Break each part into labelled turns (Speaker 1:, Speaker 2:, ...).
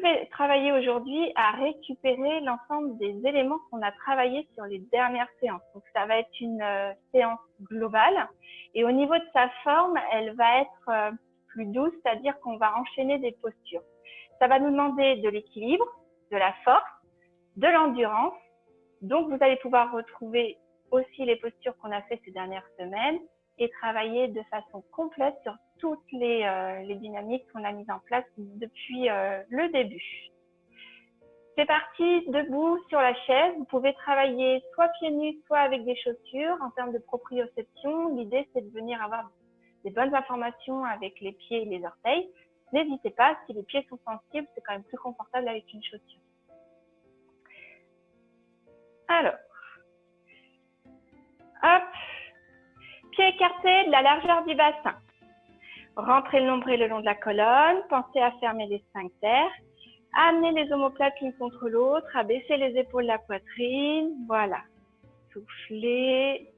Speaker 1: vais travailler aujourd'hui à récupérer l'ensemble des éléments qu'on a travaillés sur les dernières séances. Donc, ça va être une séance globale. Et au niveau de sa forme, elle va être plus douce, c'est-à-dire qu'on va enchaîner des postures. Ça va nous demander de l'équilibre, de la force, de l'endurance. Donc, vous allez pouvoir retrouver aussi les postures qu'on a fait ces dernières semaines et travailler de façon complète sur toutes les dynamiques qu'on a mises en place depuis le début. C'est parti, debout sur la chaise. Vous pouvez travailler soit pieds nus, soit avec des chaussures. En termes de proprioception, l'idée, c'est de venir avoir des bonnes informations avec les pieds et les orteils. N'hésitez pas, si les pieds sont sensibles, c'est quand même plus confortable avec une chaussure. Alors, hop, pieds écartés de la largeur du bassin. Rentrez le nombril le long de la colonne, pensez à fermer les sphincters. Amenez les omoplates l'une contre l'autre, abaissez les épaules de la poitrine, voilà. Soufflez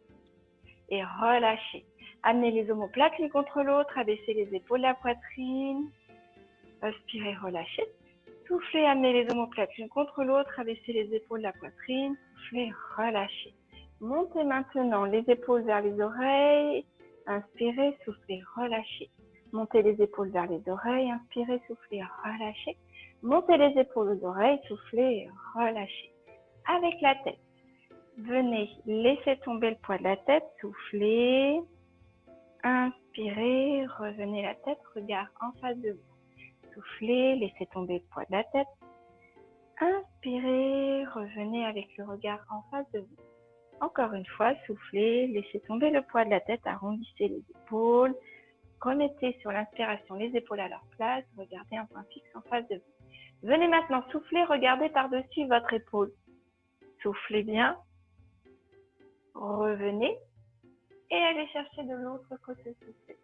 Speaker 1: et relâchez. Amenez les omoplates l'une contre l'autre, abaissez les épaules de la poitrine. Inspirez, relâchez. Soufflez, amenez les omoplates l'une contre l'autre, abaissez les épaules de la poitrine. Soufflez, relâchez. Montez maintenant les épaules vers les oreilles. Inspirez, soufflez, relâchez. Montez les épaules vers les oreilles. Inspirez, soufflez, relâchez. Montez les épaules aux oreilles. Soufflez, relâchez. Avec la tête, venez laisser tomber le poids de la tête. Soufflez. Inspirez, revenez la tête, regard en face de vous. Soufflez, laissez tomber le poids de la tête. Inspirez, revenez avec le regard en face de vous. Encore une fois, soufflez, laissez tomber le poids de la tête, arrondissez les épaules. Remettez sur l'inspiration les épaules à leur place, regardez un point fixe en face de vous. Venez maintenant souffler, regardez par-dessus votre épaule. Soufflez bien. Revenez et allez chercher de l'autre côté, soufflez.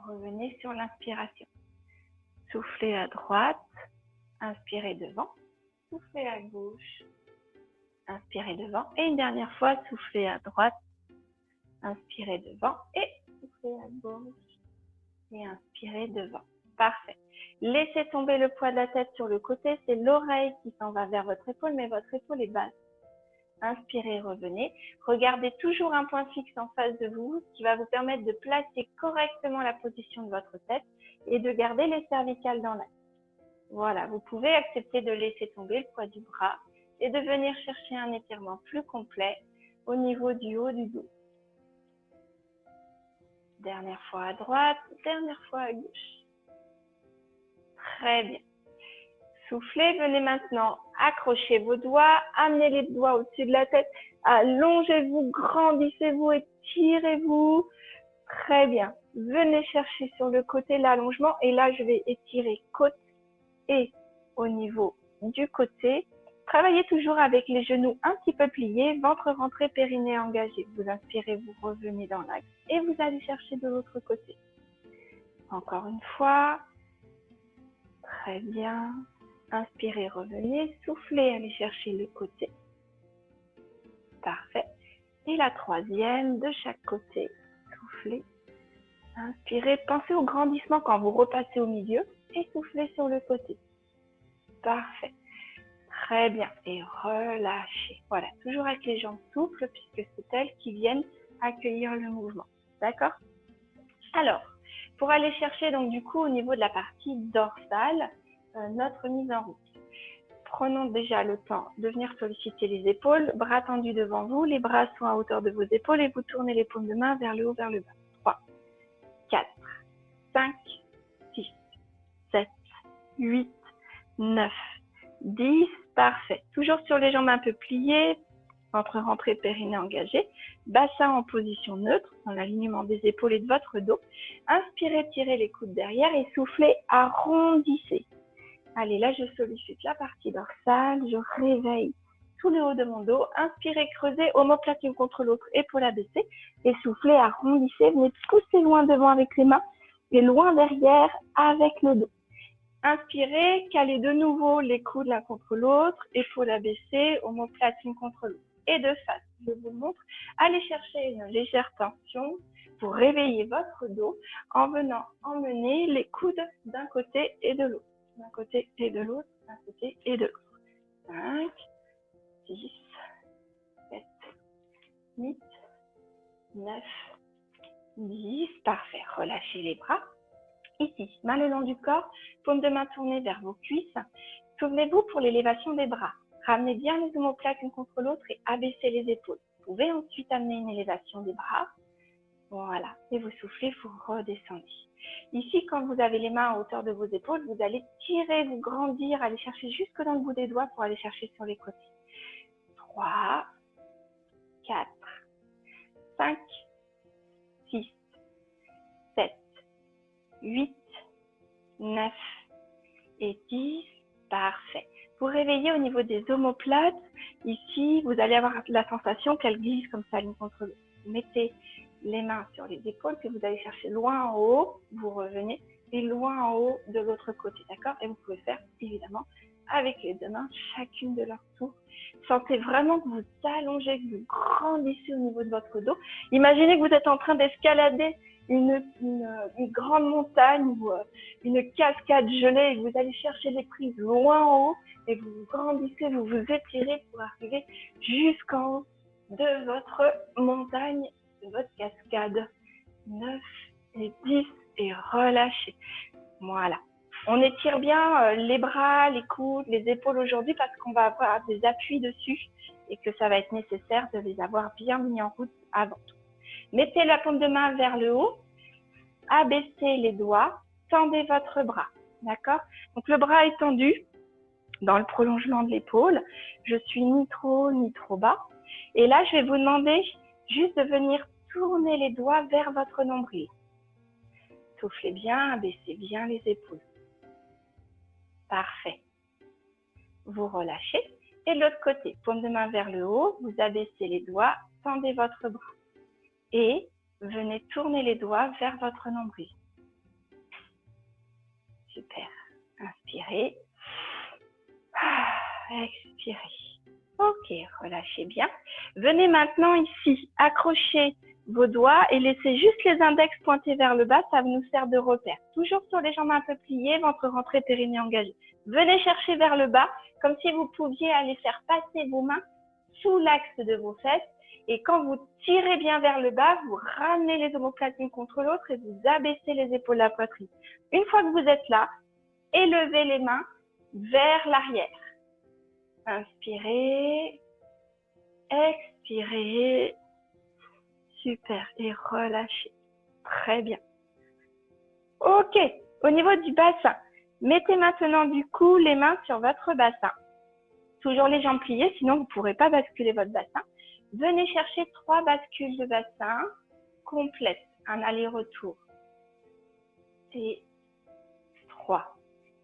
Speaker 1: Revenez sur l'inspiration. Soufflez à droite, inspirez devant, soufflez à gauche, inspirez devant. Et une dernière fois, soufflez à droite, inspirez devant et soufflez à gauche et inspirez devant. Parfait. Laissez tomber le poids de la tête sur le côté, c'est l'oreille qui s'en va vers votre épaule, mais votre épaule est basse. Inspirez, revenez. Regardez toujours un point fixe en face de vous, ce qui va vous permettre de placer correctement la position de votre tête et de garder les cervicales dans l'axe. Voilà, vous pouvez accepter de laisser tomber le poids du bras et de venir chercher un étirement plus complet au niveau du haut du dos. Dernière fois à droite, dernière fois à gauche. Très bien. Soufflez, venez maintenant accrocher vos doigts, amenez les doigts au-dessus de la tête, allongez-vous, grandissez-vous, étirez-vous. Très bien. Venez chercher sur le côté l'allongement et là, je vais étirer côte et au niveau du côté. Travaillez toujours avec les genoux un petit peu pliés, ventre rentré, périnée engagé. Vous inspirez, vous revenez dans l'axe et vous allez chercher de l'autre côté. Encore une fois. Très bien. Inspirez, revenez, soufflez, allez chercher le côté. Parfait. Et la troisième de chaque côté. Soufflez. Inspirez, pensez au grandissement quand vous repassez au milieu et soufflez sur le côté. Parfait. Très bien. Et relâchez. Voilà, toujours avec les jambes souples puisque c'est elles qui viennent accueillir le mouvement. D'accord? Alors, pour aller chercher donc du coup au niveau de la partie dorsale, notre mise en route. Prenons déjà le temps de venir solliciter les épaules, bras tendus devant vous, les bras sont à hauteur de vos épaules et vous tournez les paumes de main vers le haut, vers le bas. 3, 4, 5, 6, 7, 8, 9, 10, parfait. Toujours sur les jambes un peu pliées, ventre rentré, périnée engagé, bassin en position neutre, dans l'alignement des épaules et de votre dos. Inspirez, tirez les coudes derrière et soufflez, arrondissez. Allez, là, je sollicite la partie dorsale, je réveille tout le haut de mon dos. Inspirez, creusez, omoplate l'une contre l'autre, épaule abaissée. Et soufflez, arrondissez, venez pousser loin devant avec les mains et loin derrière avec le dos. Inspirez, calez de nouveau les coudes l'un contre l'autre, épaule abaissée, omoplate l'une contre l'autre. Et de face, je vous montre, allez chercher une légère tension pour réveiller votre dos en venant emmener les coudes d'un côté et de l'autre. d'un côté et de l'autre, d'un côté et de l'autre. 5, 6, 7, 8, 9, 10. Parfait. Relâchez les bras. Ici, main le long du corps, paume de main tournée vers vos cuisses. Souvenez-vous pour l'élévation des bras. Ramenez bien les omoplates l'une contre l'autre et abaissez les épaules. Vous pouvez ensuite amener une élévation des bras. Voilà. Et vous soufflez, vous redescendez. Ici, quand vous avez les mains à hauteur de vos épaules, vous allez tirer, vous grandir, aller chercher jusque dans le bout des doigts pour aller chercher sur les côtés. 3, 4, 5, 6, 7, 8, 9 et 10. Parfait. Vous réveillez au niveau des omoplates. Ici, vous allez avoir la sensation qu'elles glissent comme ça l'une contre l'autre. Vous mettez les mains sur les épaules que vous allez chercher loin en haut. Vous revenez et loin en haut de l'autre côté. D'accord? Et vous pouvez faire évidemment avec les deux mains, chacune de leur tour. Sentez vraiment que vous allongez, que vous grandissez au niveau de votre dos. Imaginez que vous êtes en train d'escalader une grande montagne ou une cascade gelée et que vous allez chercher les prises loin en haut et que vous grandissez, vous vous étirez pour arriver jusqu'en haut de votre montagne, de votre cascade. 9 et 10 et relâchez. Voilà. On étire bien les bras, les coudes, les épaules aujourd'hui parce qu'on va avoir des appuis dessus et que ça va être nécessaire de les avoir bien mis en route avant tout. Mettez la paume de main vers le haut, abaissez les doigts, tendez votre bras, d'accord? Donc le bras est tendu dans le prolongement de l'épaule. Je suis ni trop haut ni trop bas. Et là, je vais vous demander juste de venir tourner les doigts vers votre nombril. Soufflez bien, abaissez bien les épaules. Parfait. Vous relâchez. Et de l'autre côté, paume de main vers le haut, vous abaissez les doigts, tendez votre bras. Et venez tourner les doigts vers votre nombril. Super. Inspirez. Expirez. Ok, relâchez bien. Venez maintenant ici, accrocher vos doigts et laissez juste les index pointés vers le bas, ça nous sert de repère. Toujours sur les jambes un peu pliées, ventre rentré, périnée engagé. Venez chercher vers le bas, comme si vous pouviez aller faire passer vos mains sous l'axe de vos fesses. Et quand vous tirez bien vers le bas, vous ramenez les omoplates l'une contre l'autre et vous abaissez les épaules de la poitrine. Une fois que vous êtes là, élevez les mains vers l'arrière. Inspirez, expirez, super, et relâchez. Très bien. Ok, au niveau du bassin, mettez maintenant du coup les mains sur votre bassin. Toujours les jambes pliées, sinon vous ne pourrez pas basculer votre bassin. Venez chercher 3 bascules de bassin complètes, un aller-retour. Et 3.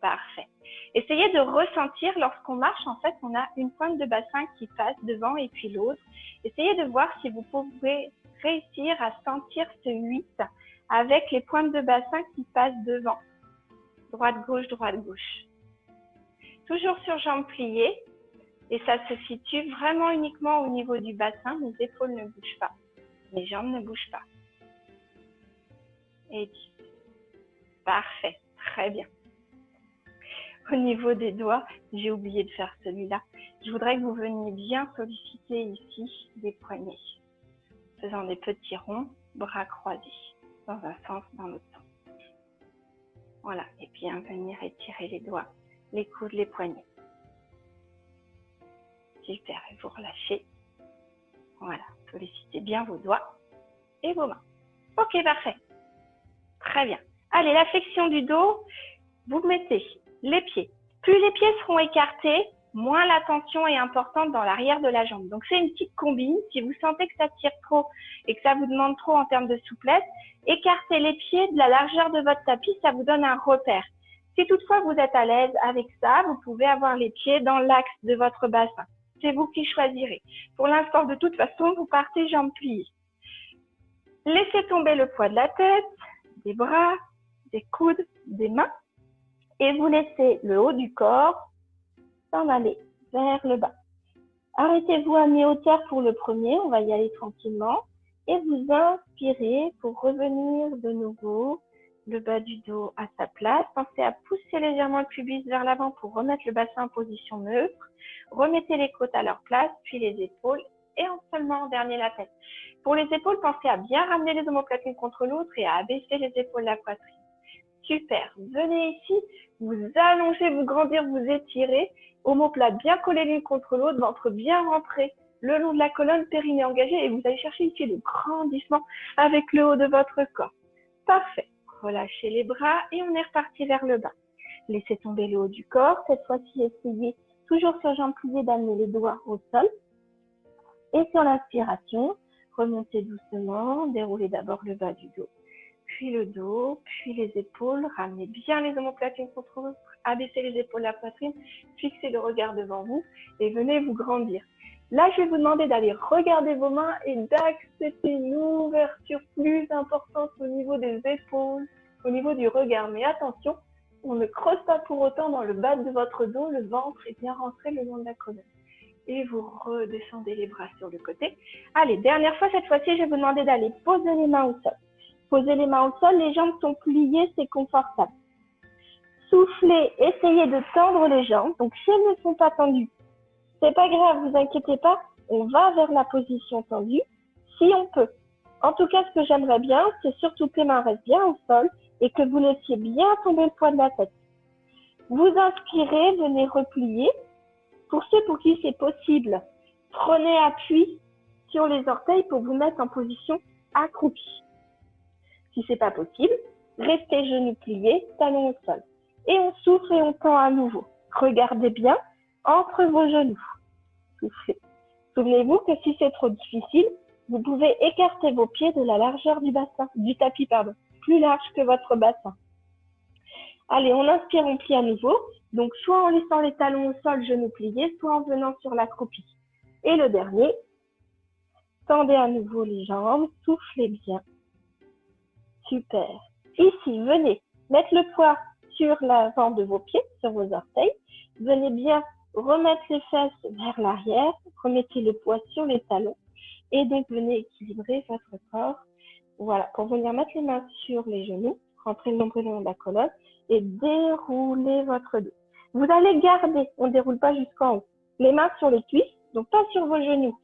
Speaker 1: Parfait. Essayez de ressentir, lorsqu'on marche, en fait, on a une pointe de bassin qui passe devant et puis l'autre. Essayez de voir si vous pouvez réussir à sentir ce 8 avec les pointes de bassin qui passent devant. Droite-gauche, droite-gauche. Toujours sur jambes pliées. Et ça se situe vraiment uniquement au niveau du bassin. Les épaules ne bougent pas. Les jambes ne bougent pas. Et 10. Parfait. Très bien. Au niveau des doigts, j'ai oublié de faire celui-là. Je voudrais que vous veniez bien solliciter ici les poignets. Faisant des petits ronds, bras croisés. Dans un sens, dans l'autre sens. Voilà. Et bien venir étirer les doigts, les coudes, les poignets. Super, et vous relâchez. Voilà, sollicitez bien vos doigts et vos mains. Ok, parfait. Très bien. Allez, la flexion du dos, vous mettez les pieds. Plus les pieds seront écartés, moins la tension est importante dans l'arrière de la jambe. Donc, c'est une petite combine. Si vous sentez que ça tire trop et que ça vous demande trop en termes de souplesse, écartez les pieds de la largeur de votre tapis, ça vous donne un repère. Si toutefois vous êtes à l'aise avec ça, vous pouvez avoir les pieds dans l'axe de votre bassin. C'est vous qui choisirez. Pour l'instant, de toute façon, vous partez jambes pliées. Laissez tomber le poids de la tête, des bras, des coudes, des mains. Et vous laissez le haut du corps s'en aller vers le bas. Arrêtez-vous à mi-hauteur pour le premier. On va y aller tranquillement. Et vous inspirez pour revenir de nouveau le bas du dos à sa place. Pensez à pousser légèrement le pubis vers l'avant pour remettre le bassin en position neutre. Remettez les côtes à leur place, puis les épaules et seulement en dernier la tête. Pour les épaules, pensez à bien ramener les omoplates l'une contre l'autre et à abaisser les épaules de la poitrine. Super. Venez ici, vous allongez, vous grandir, vous étirez. Omoplates bien collées l'une contre l'autre, ventre bien rentré le long de la colonne, périnée engagé et vous allez chercher ici le grandissement avec le haut de votre corps. Parfait. Relâchez les bras et on est reparti vers le bas. Laissez tomber le haut du corps. Cette fois-ci, essayez toujours sur jambes pliées d'amener les doigts au sol. Et sur l'inspiration, remontez doucement, déroulez d'abord le bas du dos, puis le dos, puis les épaules. Ramenez bien les omoplates l'une contre l'autre, abaissez les épaules de la poitrine, fixez le regard devant vous et venez vous grandir. Là, je vais vous demander d'aller regarder vos mains et d'accepter une ouverture plus importante au niveau des épaules, au niveau du regard. Mais attention, on ne creuse pas pour autant dans le bas de votre dos, le ventre est bien rentré le long de la colonne. Et vous redescendez les bras sur le côté. Allez, dernière fois, cette fois-ci, je vais vous demander d'aller poser les mains au sol. Posez les mains au sol, les jambes sont pliées, c'est confortable. Soufflez, essayez de tendre les jambes. Donc, si elles ne sont pas tendues, c'est pas grave, vous inquiétez pas, on va vers la position tendue, si on peut. En tout cas, ce que j'aimerais bien, c'est surtout que les mains restent bien au sol et que vous laissiez bien tomber le poids de la tête. Vous inspirez, venez replier. Pour ceux pour qui c'est possible, prenez appui sur les orteils pour vous mettre en position accroupie. Si c'est pas possible, restez genoux pliés, talons au sol. Et on souffle et on tend à nouveau. Regardez bien entre vos genoux. Soufflez. Souvenez-vous que si c'est trop difficile, vous pouvez écarter vos pieds de la largeur du bassin, du tapis, plus large que votre bassin. Allez, on inspire, on plie à nouveau. Donc, soit en laissant les talons au sol, genoux pliés, soit en venant sur l'accroupie. Et le dernier, tendez à nouveau les jambes, soufflez bien. Super. Ici, venez mettre le poids sur l'avant de vos pieds, sur vos orteils. Venez bien remettre les fesses vers l'arrière. Remettez le poids sur les talons. Et donc, venez équilibrer votre corps. Voilà, pour venir mettre les mains sur les genoux, rentrez le nombril le long de la colonne et déroulez votre dos. Vous allez garder, on ne déroule pas jusqu'en haut, les mains sur les cuisses, donc pas sur vos genoux,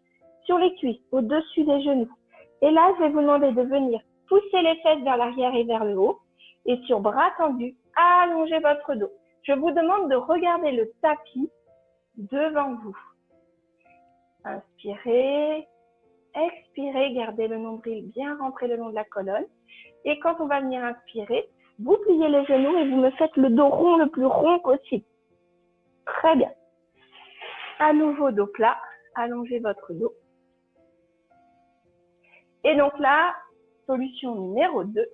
Speaker 1: sur les cuisses, au-dessus des genoux. Et là, je vais vous demander de venir pousser les fesses vers l'arrière et vers le haut. Et sur bras tendus, allongez votre dos. Je vous demande de regarder le tapis devant vous. Inspirez, expirez, gardez le nombril bien rentré le long de la colonne. Et quand on va venir inspirer, vous pliez les genoux et vous me faites le dos rond, le plus rond possible. Très bien. À nouveau, dos plat, allongez votre dos. Et donc là, solution numéro 2,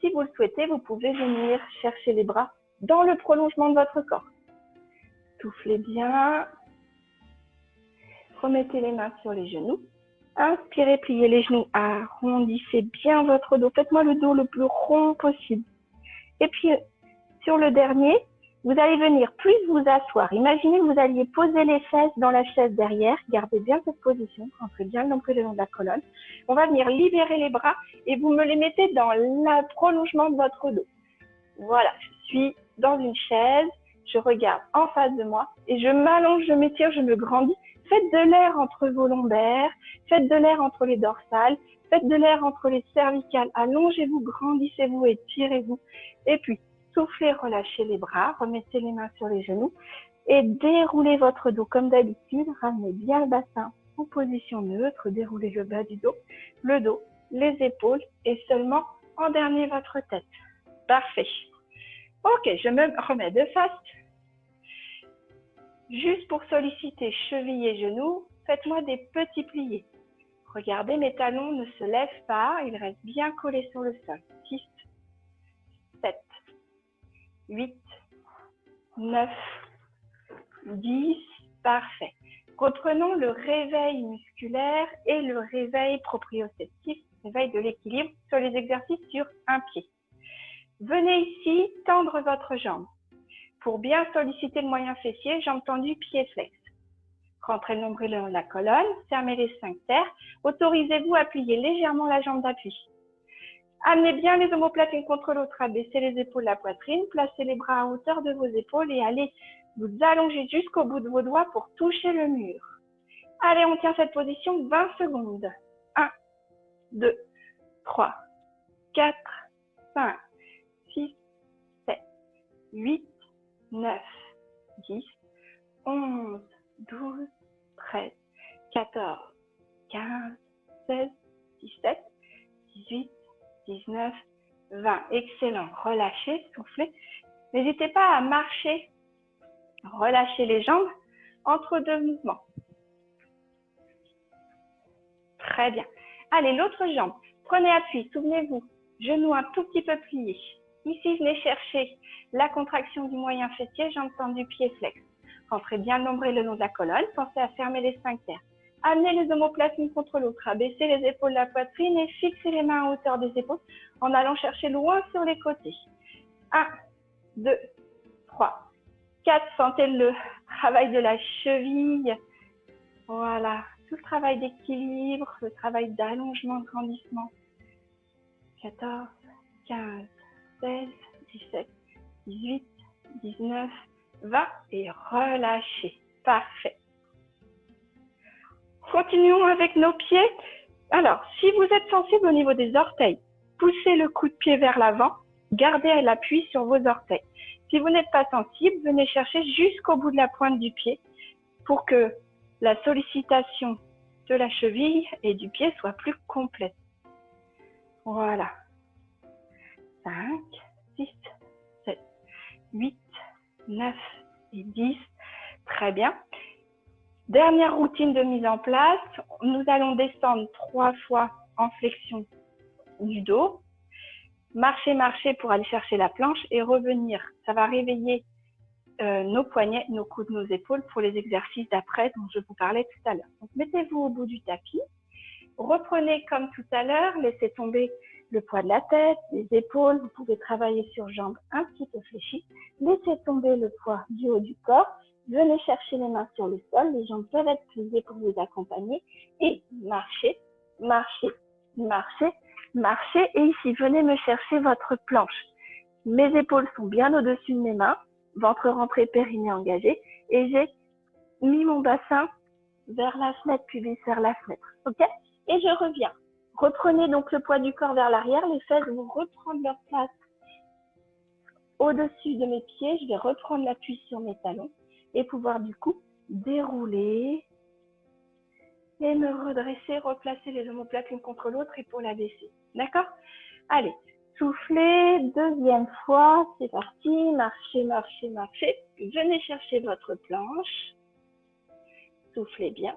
Speaker 1: si vous le souhaitez, vous pouvez venir chercher les bras dans le prolongement de votre corps. Soufflez bien. Remettez les mains sur les genoux. Inspirez, pliez les genoux, arrondissez bien votre dos. Faites-moi le dos le plus rond possible. Et puis, sur le dernier, vous allez venir plus vous asseoir. Imaginez que vous alliez poser les fesses dans la chaise derrière. Gardez bien cette position. Rentrez bien le nombril le long de la colonne. On va venir libérer les bras et vous me les mettez dans le prolongement de votre dos. Voilà, je suis dans une chaise. Je regarde en face de moi et je m'allonge, je m'étire, je me grandis. Faites de l'air entre vos lombaires. Faites de l'air entre les dorsales. Faites de l'air entre les cervicales. Allongez-vous, grandissez-vous, étirez-vous. Et puis, soufflez, relâchez les bras, remettez les mains sur les genoux et déroulez votre dos comme d'habitude. Ramenez bien le bassin en position neutre, déroulez le bas du dos, les épaules et seulement en dernier votre tête. Parfait. Ok, je me remets de face. Juste pour solliciter cheville et genoux, faites-moi des petits pliés. Regardez, mes talons ne se lèvent pas, ils restent bien collés sur le sol. 6, 7, 8, 9, 10, parfait. Reprenons le réveil musculaire et le réveil proprioceptif, réveil de l'équilibre sur les exercices sur un pied. Venez ici tendre votre jambe. Pour bien solliciter le moyen fessier, jambes tendues, pieds flex. Rentrez le nombril le long de la colonne, fermez les sphincters. Autorisez-vous à plier légèrement la jambe d'appui. Amenez bien les omoplates l'une contre l'autre, abaissez les épaules, la poitrine, placez les bras à hauteur de vos épaules et allez vous allonger jusqu'au bout de vos doigts pour toucher le mur. Allez, on tient cette position 20 secondes. 1, 2, 3, 4, 5, 6, 7, 8, 9, 10, 11, 12, 13, 14, 15, 16, 17, 18, 19, 20. Excellent. Relâchez, soufflez. N'hésitez pas à marcher. Relâchez les jambes entre deux mouvements. Très bien. Allez, l'autre jambe. Prenez appui. Souvenez-vous, genou un tout petit peu plié. Ici, venez chercher la contraction du moyen fessier, jambe tendue, pied flex. Rentrez bien le nombril le long de la colonne. Pensez à fermer les sphincters. Amenez les omoplates l'une contre l'autre. Abaissez les épaules de la poitrine et fixez les mains à hauteur des épaules en allant chercher loin sur les côtés. 1, 2, 3, 4. Sentez le travail de la cheville. Voilà. Tout le travail d'équilibre, le travail d'allongement, de grandissement. 14, 15, 16, 17, 18, 19, 20 et relâchez. Parfait. Continuons avec nos pieds. Alors, si vous êtes sensible au niveau des orteils, poussez le coup de pied vers l'avant, gardez l'appui sur vos orteils. Si vous n'êtes pas sensible, venez chercher jusqu'au bout de la pointe du pied pour que la sollicitation de la cheville et du pied soit plus complète. Voilà. 5, 6, 7, 8, 9 et 10. Très bien. Dernière routine de mise en place. Nous allons descendre 3 fois en flexion du dos. Marcher, marcher pour aller chercher la planche et revenir. Ça va réveiller nos poignets, nos coudes, nos épaules pour les exercices d'après dont je vous parlais tout à l'heure. Donc, mettez-vous au bout du tapis. Reprenez comme tout à l'heure, laissez tomber le poids de la tête, les épaules. Vous pouvez travailler sur jambes un petit peu fléchies. Laissez tomber le poids du haut du corps. Venez chercher les mains sur le sol. Les jambes peuvent être pliées pour vous accompagner. Et marchez, marchez, marchez, marchez. Et ici, venez me chercher votre planche. Mes épaules sont bien au-dessus de mes mains. Ventre rentré, périnée engagé. Et j'ai mis mon bassin vers la fenêtre, pubis vers la fenêtre. OK? Et je reviens. Reprenez donc le poids du corps vers l'arrière. Les fesses vont reprendre leur place au-dessus de mes pieds. Je vais reprendre l'appui sur mes talons et pouvoir du coup dérouler et me redresser, replacer les omoplates l'une contre l'autre et pour la baisser. D'accord? Allez, soufflez, deuxième fois, c'est parti, marchez, marchez, marchez. Venez chercher votre planche, soufflez bien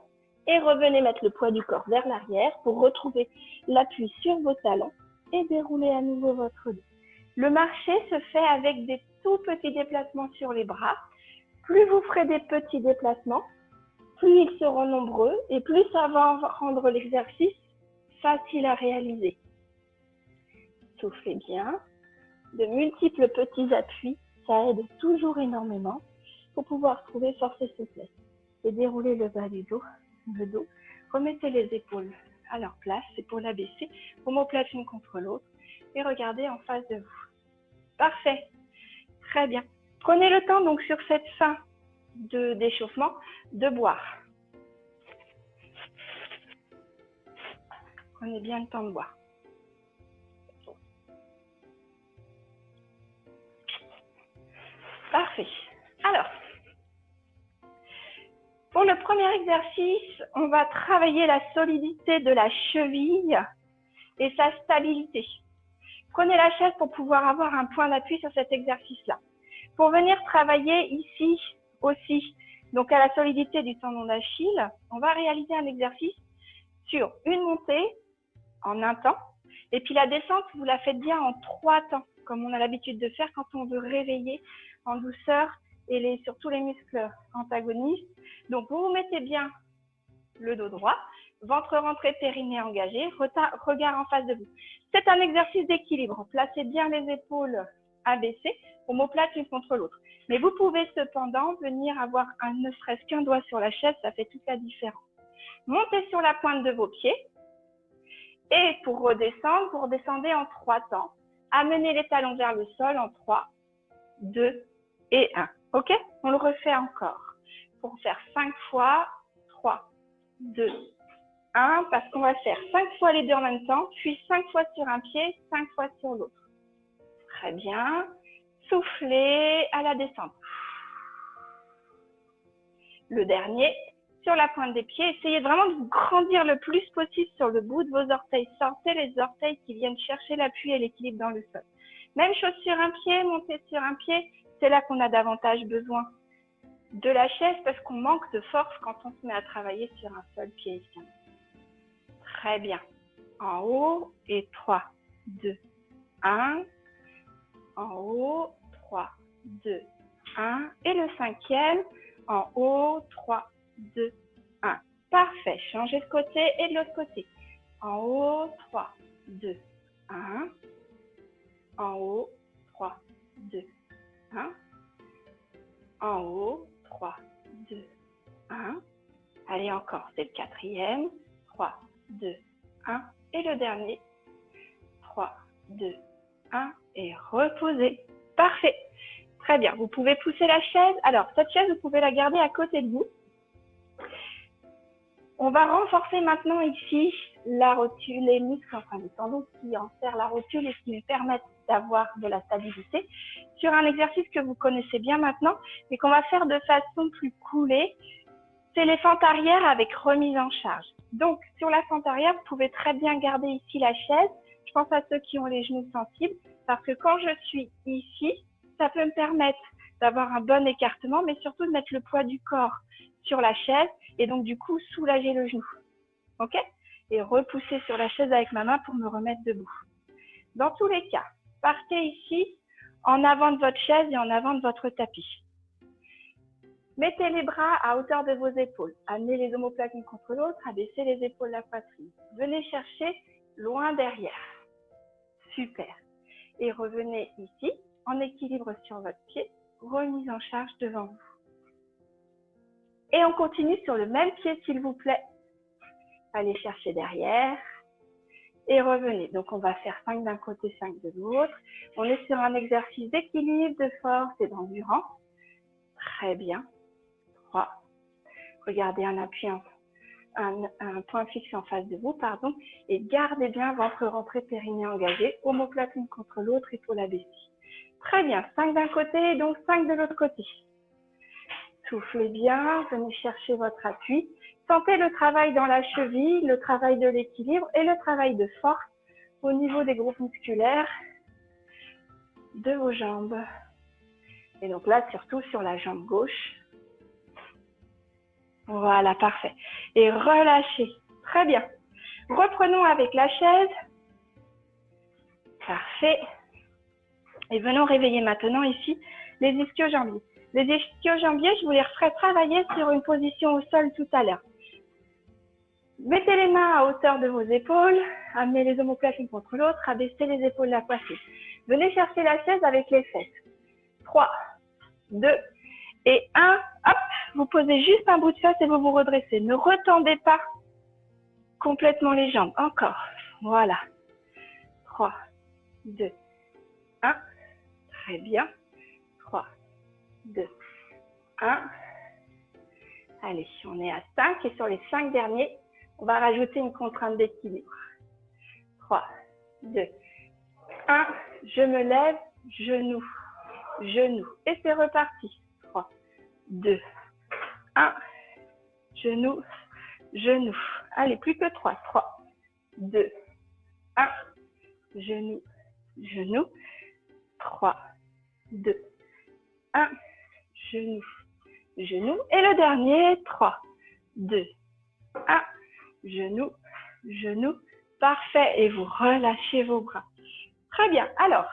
Speaker 1: et revenez mettre le poids du corps vers l'arrière pour retrouver l'appui sur vos talons et dérouler à nouveau votre dos. Le marcher se fait avec des tout petits déplacements sur les bras. Plus vous ferez des petits déplacements, plus ils seront nombreux et plus ça va rendre l'exercice facile à réaliser. Soufflez bien. De multiples petits appuis, ça aide toujours énormément pour pouvoir trouver force et souplesse. Et dérouler le bas du dos, le dos. Remettez les épaules à leur place, épaules abaissées, omoplates l'une contre l'autre et regardez en face de vous. Parfait. Très bien. Prenez le temps donc sur cette fin d'échauffement de boire. Prenez bien le temps de boire. Parfait. Alors, pour le premier exercice, on va travailler la solidité de la cheville et sa stabilité. Prenez la chaise pour pouvoir avoir un point d'appui sur cet exercice-là. Pour venir travailler ici aussi, donc à la solidité du tendon d'Achille, on va réaliser un exercice sur une montée en un temps, et puis la descente, vous la faites bien en 3 temps, comme on a l'habitude de faire quand on veut réveiller en douceur et surtout les muscles antagonistes. Donc, vous vous mettez bien le dos droit, ventre rentré, périnée engagé, regard en face de vous. C'est un exercice d'équilibre. Placez bien les épaules abaissées, omoplates l'une contre l'autre. Mais vous pouvez cependant venir avoir ne serait-ce qu'un doigt sur la chaise, ça fait toute la différence. Montez sur la pointe de vos pieds Et pour redescendre, vous redescendez en 3 temps. Amenez les talons vers le sol en 3, 2 et 1. OK? On le refait encore. Pour faire 5 fois, 3, 2, 1, parce qu'on va faire 5 fois les deux en même temps, puis 5 fois sur un pied, 5 fois sur l'autre. Très bien. Soufflez à la descente. Le dernier, sur la pointe des pieds, essayez vraiment de vous grandir le plus possible sur le bout de vos orteils. Sortez les orteils qui viennent chercher l'appui et l'équilibre dans le sol. Même chose sur un pied, montez sur un pied, c'est là qu'on a davantage besoin de la chaise parce qu'on manque de force quand on se met à travailler sur un seul pied ici. Très bien. En haut et 3, 2, 1. En haut, 3, 2, 1. Et le cinquième, en haut, 3, 2, 1. Parfait. Changez de côté et de l'autre côté. En haut, 3, 2, 1. En haut, 3, 2, 1. En haut, 3, 2, 1. Allez, encore, c'est le quatrième. 3, 2, 1. Et le dernier, 3, 2, 1. Et reposez. Parfait. Très bien. Vous pouvez pousser la chaise. Alors, cette chaise, vous pouvez la garder à côté de vous. On va renforcer maintenant ici la rotule, les muscles, enfin les tendons qui enserrent la rotule et qui nous permettent d'avoir de la stabilité sur un exercice que vous connaissez bien maintenant et qu'on va faire de façon plus coolée. C'est les fentes arrière avec remise en charge. Donc, sur la fente arrière, vous pouvez très bien garder ici la chaise. Je pense à ceux qui ont les genoux sensibles parce que quand je suis ici, ça peut me permettre d'avoir un bon écartement, mais surtout de mettre le poids du corps sur la chaise et donc du coup soulager le genou. OK? Et repousser sur la chaise avec ma main pour me remettre debout. Dans tous les cas, partez ici en avant de votre chaise et en avant de votre tapis. Mettez les bras à hauteur de vos épaules. Amenez les omoplates l'une contre l'autre, abaissez les épaules, la poitrine. Venez chercher loin derrière. Super. Et revenez ici en équilibre sur votre pied, remise en charge devant vous. Et on continue sur le même pied, s'il vous plaît. Allez chercher derrière et revenez. Donc, on va faire 5 d'un côté, 5 de l'autre. On est sur un exercice d'équilibre, de force et d'endurance. Très bien. 3. Regardez un appui, un point fixe en face de vous, pardon. Et gardez bien ventre rentré, périnée engagé. Omoplate l'une contre l'autre, épaule abaissée. Très bien. 5 d'un côté, donc 5 de l'autre côté. Soufflez bien, venez chercher votre appui. Sentez le travail dans la cheville, le travail de l'équilibre et le travail de force au niveau des groupes musculaires de vos jambes. Et donc là, surtout sur la jambe gauche. Voilà, parfait. Et relâchez. Très bien. Reprenons avec la chaise. Parfait. Et venons réveiller maintenant ici les ischio-jambiers. Les ischio-jambiers, je vous les referai travailler sur une position au sol tout à l'heure. Mettez les mains à hauteur de vos épaules, amenez les omoplates l'une contre l'autre, abaissez les épaules, la poitrine. Venez chercher la chaise avec les fesses. 3, 2 et 1. Hop, vous posez juste un bout de face et vous vous redressez. Ne retendez pas complètement les jambes. Encore. Voilà. 3, 2, 1. Très bien. 3, 2, 1. Allez, on est à 5 et sur les 5 derniers, on va rajouter une contrainte d'équilibre. 3, 2, 1. Je me lève, genou, genou. Et c'est reparti. 3, 2, 1. Genou, genou. Allez, plus que 3. 3, 2, 1. Genou, genou. 3, 2, 1. Genou, genou. Et le dernier, 3, 2, 1. Genou, genou. Parfait. Et vous relâchez vos bras. Très bien. Alors,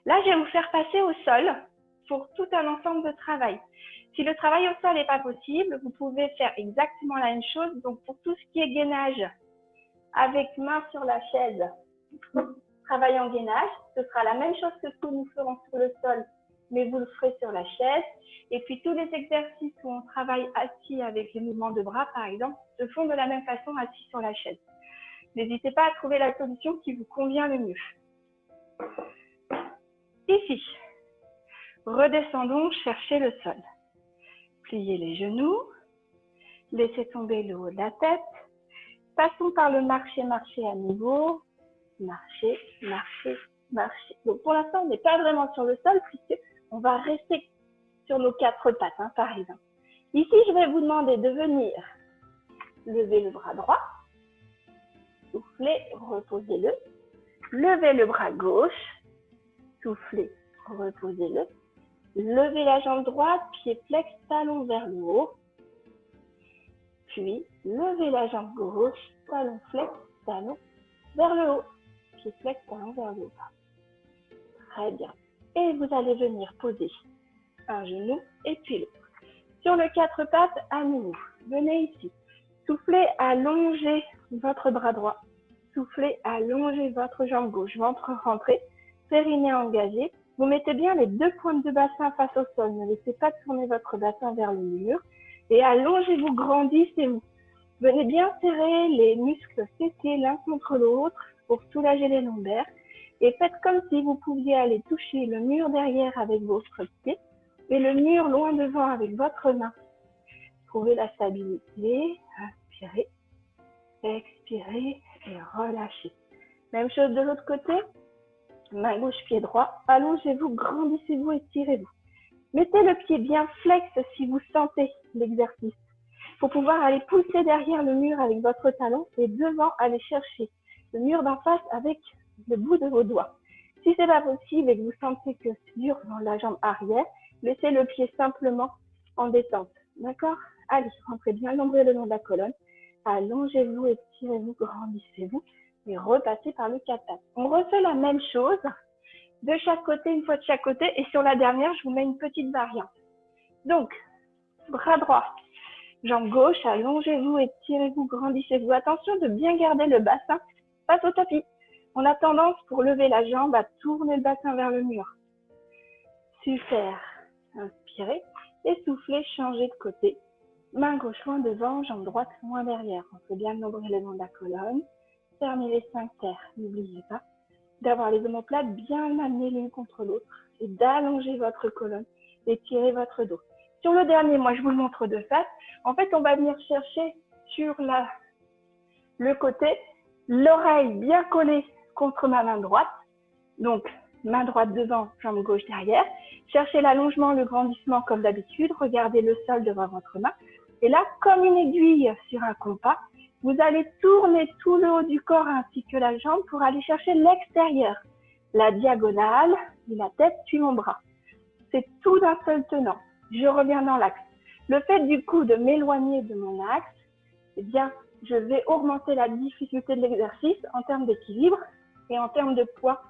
Speaker 1: là, je vais vous faire passer au sol pour tout un ensemble de travail. Si le travail au sol n'est pas possible, vous pouvez faire exactement la même chose. Donc, pour tout ce qui est gainage, avec main sur la chaise, travail en gainage, ce sera la même chose que ce que nous ferons sur le sol, mais vous le ferez sur la chaise. Et puis, tous les exercices où on travaille assis avec les mouvements de bras, par exemple, se font de la même façon assis sur la chaise. N'hésitez pas à trouver la solution qui vous convient le mieux. Ici, redescendons chercher le sol. Pliez les genoux, laissez tomber le haut de la tête. Passons par le marcher à nouveau. Marcher, marcher, marcher. Donc pour l'instant, on n'est pas vraiment sur le sol puisqu'on va rester sur nos 4 pattes, hein, par exemple. Ici, je vais vous demander de venir lever le bras droit, soufflez, reposez-le. Levez le bras gauche, soufflez, reposez-le. Levez la jambe droite, pied flex, talon vers le haut. Puis, levez la jambe gauche, talon flex, talon vers le haut. Pied flex, talon vers le haut. Très bien. Et vous allez venir poser un genou et puis l'autre. Sur le 4 pattes, à nouveau. Venez ici. Soufflez, allongez votre bras droit. Soufflez, allongez votre jambe gauche. Ventre rentré, périnée engagé. Vous mettez bien les 2 pointes de bassin face au sol. Ne laissez pas tourner votre bassin vers le mur. Et allongez-vous, grandissez-vous. Venez bien serrer les muscles fessiers l'un contre l'autre pour soulager les lombaires. Et faites comme si vous pouviez aller toucher le mur derrière avec votre pied et le mur loin devant avec votre main. Trouvez la stabilité. Inspirez, expirez et relâchez. Même chose de l'autre côté. Main gauche, pied droit. Allongez-vous, grandissez-vous, étirez-vous. Mettez le pied bien flex si vous sentez l'exercice. Pour pouvoir aller pousser derrière le mur avec votre talon et devant aller chercher le mur d'en face avec le bout de vos doigts. Si ce n'est pas possible et que vous sentez que c'est dur dans la jambe arrière, laissez le pied simplement en détente. D'accord? Allez, rentrez bien l'ombrelle le long de la colonne. Allongez-vous, étirez-vous, grandissez-vous et repassez par le 4 pattes. On refait la même chose de chaque côté, une fois de chaque côté. Et sur la dernière, je vous mets une petite variante. Donc, bras droit, jambe gauche, allongez-vous, étirez-vous, grandissez-vous. Attention de bien garder le bassin face au tapis. On a tendance, pour lever la jambe, à tourner le bassin vers le mur. Super. Inspirez et soufflez, changez de côté. Main gauche loin devant, jambe droite loin derrière. On fait bien l'ombrelle le long de la colonne. Fermez les sphincters. N'oubliez pas d'avoir les omoplates bien amenées l'une contre l'autre et d'allonger votre colonne et tirer votre dos. Sur le dernier, moi je vous le montre de face. En fait, on va venir chercher sur le côté, l'oreille bien collée contre ma main droite. Donc, main droite devant, jambe gauche derrière. Cherchez l'allongement, le grandissement comme d'habitude. Regardez le sol devant votre main. Et là, comme une aiguille sur un compas, vous allez tourner tout le haut du corps ainsi que la jambe pour aller chercher l'extérieur. La diagonale et la tête suit mon bras. C'est tout d'un seul tenant. Je reviens dans l'axe. Le fait du coup de m'éloigner de mon axe, eh bien, je vais augmenter la difficulté de l'exercice en termes d'équilibre et en termes de poids,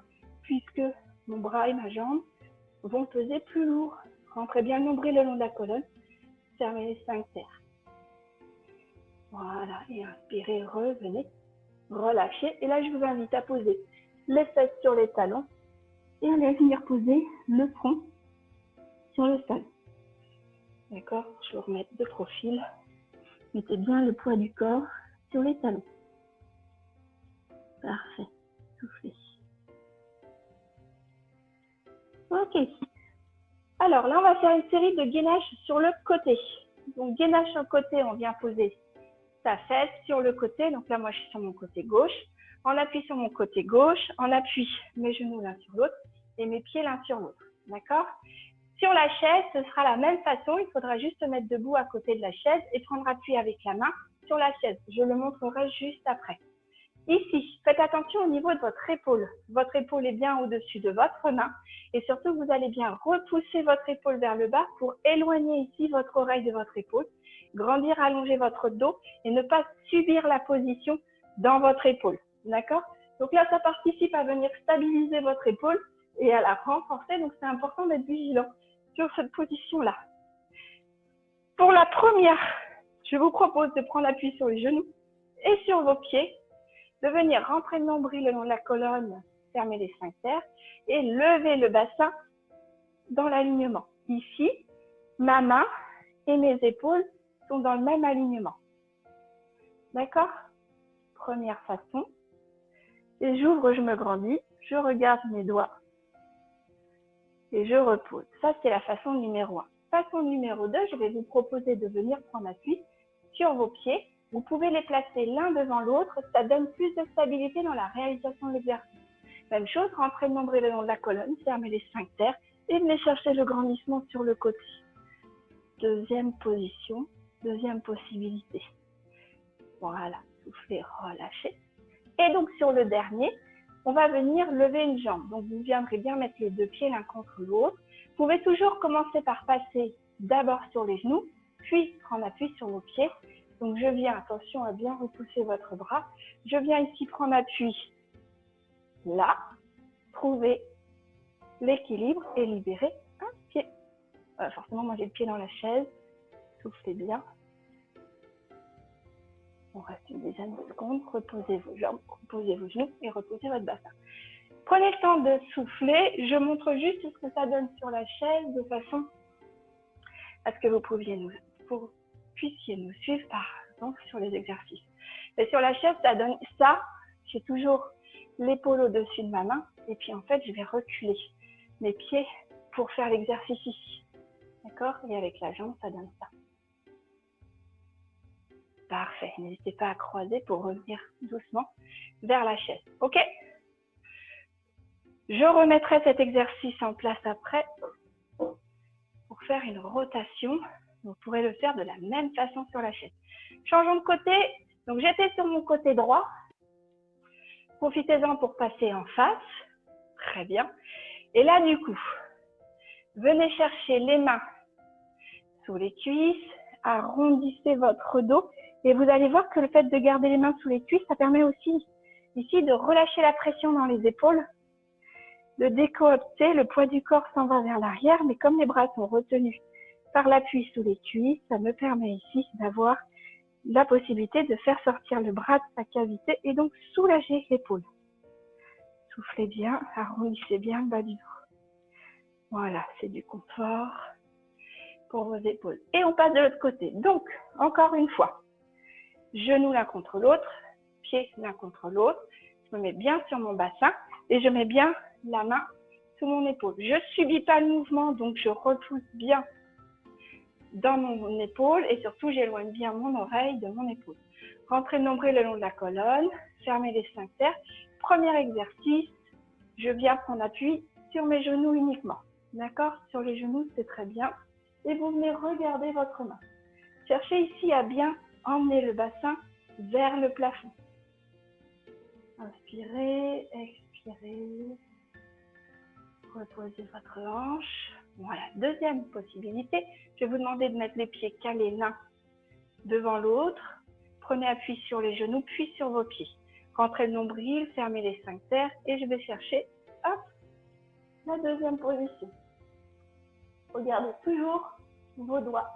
Speaker 1: puisque mon bras et ma jambe vont peser plus lourd. Rentrez bien le nombril le long de la colonne. Fermez les sphincters. Voilà, et inspirez, revenez, relâchez. Et là, je vous invite à poser les fesses sur les talons et à venir poser le front sur le sol. D'accord? Je vais vous remettre de profil. Mettez bien le poids du corps sur les talons. Parfait. Soufflez. Ok. Alors là, on va faire une série de gainages sur le côté. Donc, gainage sur le côté, on vient poser sa fesse sur le côté. Donc là, moi, je suis sur mon côté gauche. On appuie sur mon côté gauche. On appuie mes genoux l'un sur l'autre et mes pieds l'un sur l'autre. D'accord? Sur la chaise, ce sera la même façon. Il faudra juste se mettre debout à côté de la chaise et prendre appui avec la main sur la chaise. Je le montrerai juste après. Ici, faites attention au niveau de votre épaule. Votre épaule est bien au-dessus de votre main. Et surtout, vous allez bien repousser votre épaule vers le bas pour éloigner ici votre oreille de votre épaule. Grandir, allonger votre dos et ne pas subir la position dans votre épaule. D'accord? Donc là, ça participe à venir stabiliser votre épaule et à la renforcer. Donc, c'est important d'être vigilant sur cette position-là. Pour la première, je vous propose de prendre appui sur les genoux et sur vos pieds, de venir rentrer le nombril le long de la colonne, fermer les sphincters et lever le bassin dans l'alignement. Ici, ma main et mes épaules sont dans le même alignement. D'accord? Première façon. Et j'ouvre, je me grandis, je regarde mes doigts et je repose. Ça, c'est la façon numéro 1. Façon numéro 2, je vais vous proposer de venir prendre appui sur vos pieds. Vous pouvez les placer l'un devant l'autre, ça donne plus de stabilité dans la réalisation de l'exercice. Même chose, rentrez le nombril le long de la colonne, fermez les sphincters et venez chercher le grandissement sur le côté. Deuxième position, deuxième possibilité. Voilà, soufflez, relâchez. Et donc sur le dernier, on va venir lever une jambe. Donc vous viendrez bien mettre les deux pieds l'un contre l'autre. Vous pouvez toujours commencer par passer d'abord sur les genoux, puis prendre appui sur vos pieds. Donc je viens, attention à bien repousser votre bras. Je viens ici prendre appui là, trouver l'équilibre et libérer un pied. Forcément, moi j'ai le pied dans la chaise. Soufflez bien. On reste une dizaine de secondes. Reposez vos jambes, reposez vos genoux et reposez votre bassin. Prenez le temps de souffler. Je montre juste ce que ça donne sur la chaise de façon à ce que vous puissiez nous suivre par exemple sur les exercices. Et sur la chaise, ça donne ça. J'ai toujours l'épaule au-dessus de ma main et puis en fait, je vais reculer mes pieds pour faire l'exercice ici. D'accord? Et avec la jambe, ça donne ça. Parfait. N'hésitez pas à croiser pour revenir doucement vers la chaise. OK? Je remettrai cet exercice en place après pour faire une rotation. Vous pourrez le faire de la même façon sur la chaise. Changeons de côté. Donc, j'étais sur mon côté droit. Profitez-en pour passer en face. Très bien. Et là, du coup, venez chercher les mains sous les cuisses. Arrondissez votre dos. Et vous allez voir que le fait de garder les mains sous les cuisses, ça permet aussi ici de relâcher la pression dans les épaules, de décoopter, le poids du corps s'en va vers l'arrière, mais comme les bras sont retenus par l'appui sous les cuisses, ça me permet ici d'avoir la possibilité de faire sortir le bras de sa cavité et donc soulager l'épaule. Soufflez bien, arrondissez bien le bas du dos. Voilà, c'est du confort pour vos épaules. Et on passe de l'autre côté. Donc, encore une fois. Genoux l'un contre l'autre, pieds l'un contre l'autre. Je me mets bien sur mon bassin et je mets bien la main sous mon épaule. Je ne subis pas le mouvement, donc je repousse bien dans mon épaule et surtout j'éloigne bien mon oreille de mon épaule. Rentrez le nombril le long de la colonne, fermez les sphincters. Premier exercice, je viens prendre appui sur mes genoux uniquement. D'accord? Sur les genoux, c'est très bien. Et vous venez regarder votre main. Cherchez ici à bien emmenez le bassin vers le plafond. Inspirez, expirez. Reposez votre hanche. Voilà, deuxième possibilité. Je vais vous demander de mettre les pieds calés l'un devant l'autre. Prenez appui sur les genoux, puis sur vos pieds. Rentrez le nombril, fermez les sphincters et je vais chercher, hop, la deuxième position. Regardez toujours vos doigts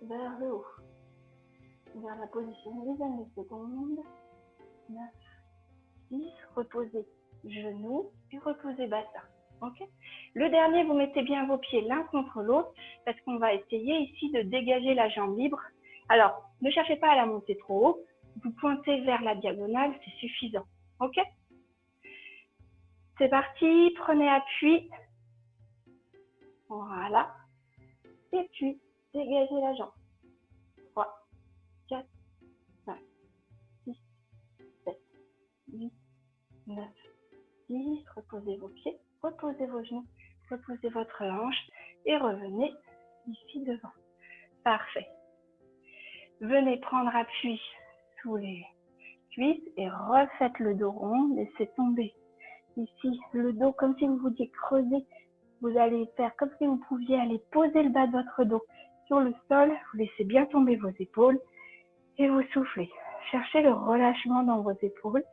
Speaker 1: vers le haut, vers la position, une dizaine de secondes, 9, 10, reposez genoux et reposez bassin. Okay. Le dernier, vous mettez bien vos pieds l'un contre l'autre parce qu'on va essayer ici de dégager la jambe libre. Alors, ne cherchez pas à la monter trop haut, vous pointez vers la diagonale, c'est suffisant. Ok? C'est parti, prenez appui. Voilà. Et puis, dégagez la jambe. 3, 4, 5, 6, 7, 8, 9, 10. Reposez vos pieds, reposez vos genoux, reposez votre hanche et revenez ici devant. Parfait. Venez prendre appui sous les cuisses et refaites le dos rond. Laissez tomber ici le dos comme si vous vouliez creuser. Vous allez faire comme si vous pouviez aller poser le bas de votre dos sur le sol. Vous laissez bien tomber vos épaules et vous soufflez. Cherchez le relâchement dans vos épaules.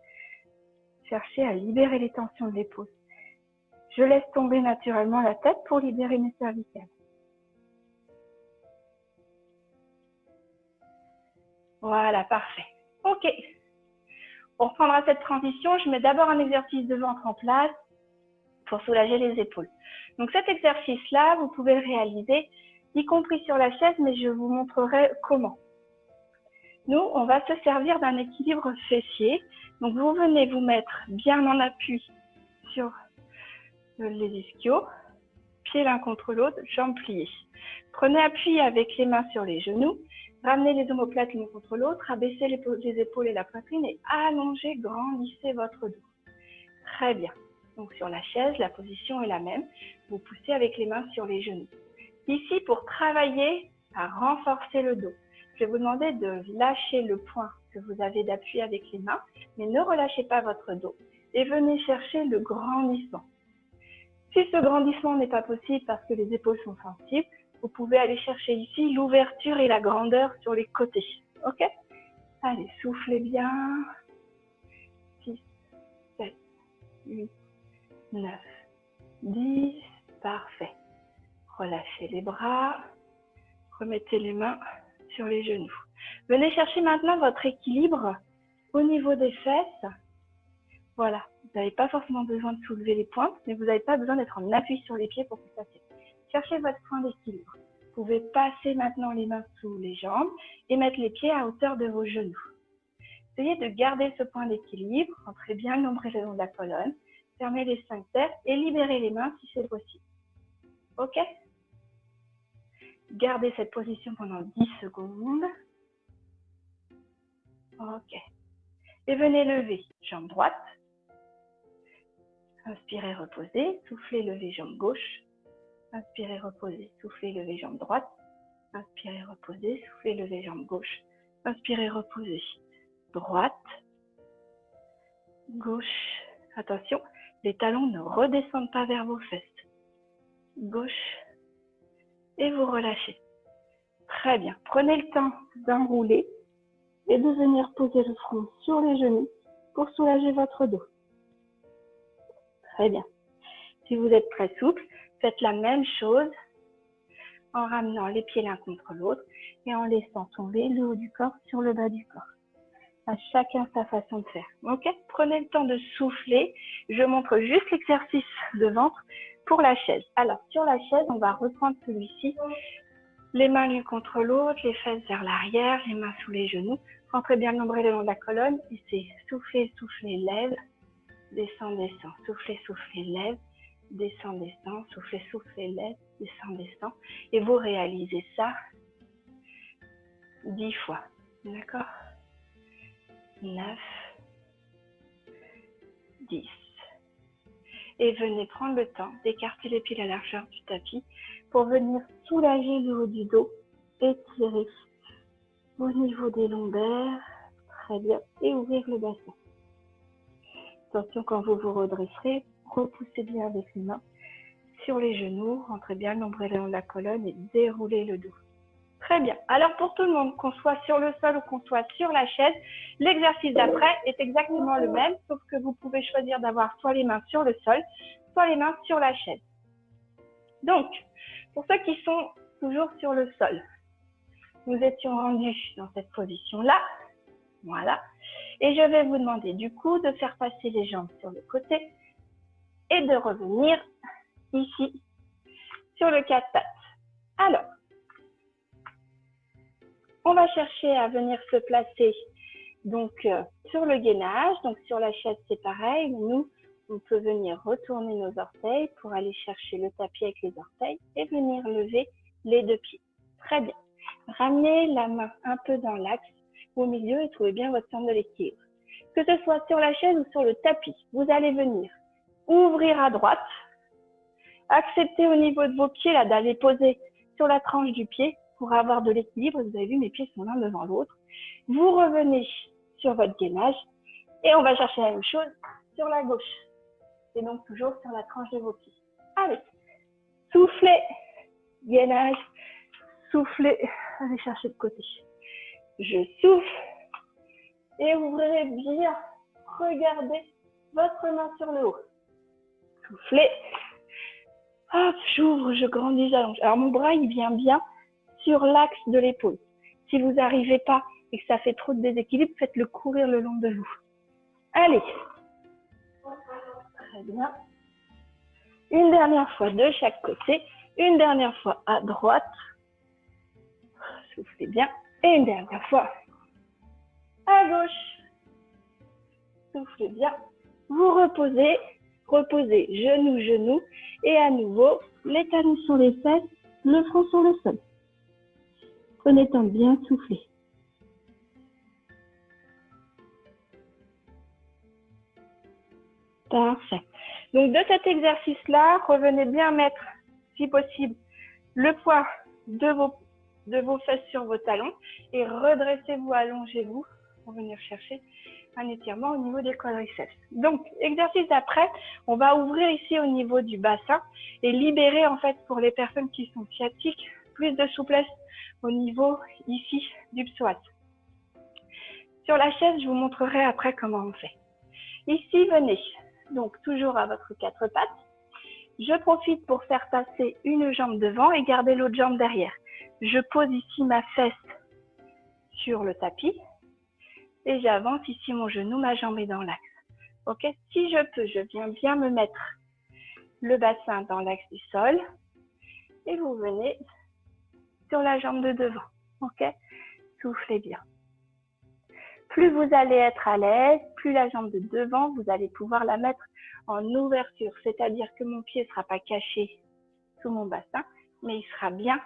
Speaker 1: Cherchez à libérer les tensions de l'épaule. Je laisse tomber naturellement la tête pour libérer mes cervicales. Voilà, parfait. Ok. On reprendra cette transition. Je mets d'abord un exercice de ventre en place pour soulager les épaules. Donc cet exercice-là, vous pouvez le réaliser, y compris sur la chaise, mais je vous montrerai comment. Nous, on va se servir d'un équilibre fessier. Donc, vous venez vous mettre bien en appui sur les ischios, pieds l'un contre l'autre, jambes pliées. Prenez appui avec les mains sur les genoux, ramenez les omoplates l'un contre l'autre, abaissez les épaules et la poitrine et allongez, grandissez votre dos. Très bien. Donc sur la chaise, la position est la même. Vous poussez avec les mains sur les genoux. Ici, pour travailler à renforcer le dos, je vais vous demander de lâcher le point que vous avez d'appui avec les mains, mais ne relâchez pas votre dos et venez chercher le grandissement. Si ce grandissement n'est pas possible parce que les épaules sont sensibles, vous pouvez aller chercher ici l'ouverture et la grandeur sur les côtés. Ok? Allez, soufflez bien. 6, 7, 8, 9, 10. Parfait. Relâchez les bras. Remettez les mains sur les genoux. Venez chercher maintenant votre équilibre au niveau des fesses. Voilà. Vous n'avez pas forcément besoin de soulever les pointes, mais vous n'avez pas besoin d'être en appui sur les pieds pour que ça tienne. Cherchez votre point d'équilibre. Vous pouvez passer maintenant les mains sous les jambes et mettre les pieds à hauteur de vos genoux. Essayez de garder ce point d'équilibre. Rentrez bien le nombril le long de la colonne. Fermez les sphincters et libérez les mains si c'est possible. Ok? Gardez cette position pendant 10 secondes. Ok. Et venez lever jambe droite. Inspirez, reposez. Soufflez, levez jambe gauche. Inspirez, reposez. Soufflez, levez jambe droite. Inspirez, reposez. Soufflez, levez jambe gauche. Inspirez, reposez. Droite. Gauche. Attention, les talons ne redescendent pas vers vos fesses. Gauche. Et vous relâchez. Très bien. Prenez le temps d'enrouler et de venir poser le front sur les genoux pour soulager votre dos. Très bien. Si vous êtes très souple, faites la même chose en ramenant les pieds l'un contre l'autre et en laissant tomber le haut du corps sur le bas du corps. À chacun sa façon de faire. Ok? Prenez le temps de souffler. Je montre juste l'exercice de ventre pour la chaise. Alors, sur la chaise, on va reprendre celui-ci. Les mains l'une contre l'autre, les fesses vers l'arrière, les mains sous les genoux. Rentrez bien le nombril le long de la colonne et c'est souffler, souffler, lève. Descend, descend, soufflez, soufflez, lève, descend, descend, soufflez, soufflez, lève, descend, descend. Et vous réalisez ça 10 fois. D'accord? 9, 10. Et venez prendre le temps d'écarter les pieds à la largeur du tapis pour venir soulager le haut du dos, étirer au niveau des lombaires, très bien, et ouvrir le bassin. Attention, quand vous vous redresserez, repoussez bien avec les mains sur les genoux, rentrez bien le nombril le long de la colonne et déroulez le dos. Très bien. Alors pour tout le monde, qu'on soit sur le sol ou qu'on soit sur la chaise, l'exercice d'après est exactement le même, sauf que vous pouvez choisir d'avoir soit les mains sur le sol, soit les mains sur la chaise. Donc, pour ceux qui sont toujours sur le sol, nous étions rendus dans cette position-là. Voilà. Et je vais vous demander du coup de faire passer les jambes sur le côté et de revenir ici sur le quatre pattes. Alors, on va chercher à venir se placer donc sur le gainage. Donc sur la chaise, c'est pareil. Nous, on peut venir retourner nos orteils pour aller chercher le tapis avec les orteils et venir lever les deux pieds. Très bien. Ramenez la main un peu dans l'axe au milieu et trouvez bien votre centre de l'équilibre. Que ce soit sur la chaise ou sur le tapis, vous allez venir ouvrir à droite. Acceptez au niveau de vos pieds là d'aller poser sur la tranche du pied pour avoir de l'équilibre. Vous avez vu, mes pieds sont l'un devant l'autre. Vous revenez sur votre gainage et on va chercher la même chose sur la gauche. Et donc toujours sur la tranche de vos pieds. Allez, soufflez, gainage, soufflez, allez chercher de côté. Je souffle et ouvrez bien, regardez votre main sur le haut. Soufflez, hop, j'ouvre, je grandis, j'allonge. Alors mon bras, il vient bien sur l'axe de l'épaule. Si vous n'arrivez pas et que ça fait trop de déséquilibre, faites-le courir le long de vous. Allez. Très bien. Une dernière fois de chaque côté. Une dernière fois à droite. Soufflez bien. Et une dernière fois à gauche. Soufflez bien. Vous reposez, reposez genou, genou. Et à nouveau, les talons sur les fesses, le front sur le sol. Prenez le temps de bien souffler. Parfait. Donc, de cet exercice-là, revenez bien mettre, si possible, le poids de vos fesses sur vos talons et redressez-vous, allongez-vous pour venir chercher un étirement au niveau des quadriceps. Donc, exercice d'après, on va ouvrir ici au niveau du bassin et libérer en fait pour les personnes qui sont sciatiques, plus de souplesse au niveau ici du psoas. Sur la chaise, je vous montrerai après comment on fait. Ici, venez. Donc, toujours à votre quatre pattes. Je profite pour faire passer une jambe devant et garder l'autre jambe derrière. Je pose ici ma fesse sur le tapis et j'avance ici mon genou, ma jambe est dans l'axe. Ok? Si je peux, je viens bien me mettre le bassin dans l'axe du sol et vous venez sur la jambe de devant. Ok? Soufflez bien. Plus vous allez être à l'aise, plus la jambe de devant, vous allez pouvoir la mettre en ouverture, c'est-à-dire que mon pied ne sera pas caché sous mon bassin, mais il sera bien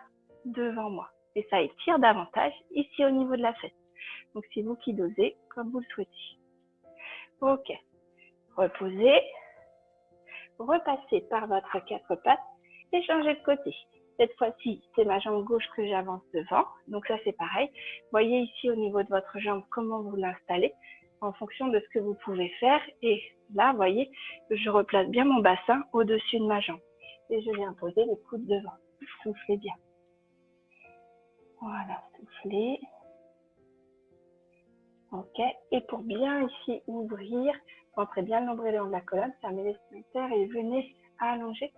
Speaker 1: devant moi. Et ça étire davantage ici au niveau de la fesse. Donc, c'est vous qui dosez comme vous le souhaitez. Ok. Reposez. Repassez par votre quatre pattes et changez de côté. Cette fois-ci, c'est ma jambe gauche que j'avance devant. Donc ça, c'est pareil. Voyez ici au niveau de votre jambe comment vous l'installez en fonction de ce que vous pouvez faire. Et là, voyez, je replace bien mon bassin au-dessus de ma jambe. Et je viens poser les coudes devant. Soufflez bien. Voilà, soufflez. Ok. Et pour bien ici ouvrir, rentrez bien le nombril dans la colonne, fermez les sphincters et venez allonger,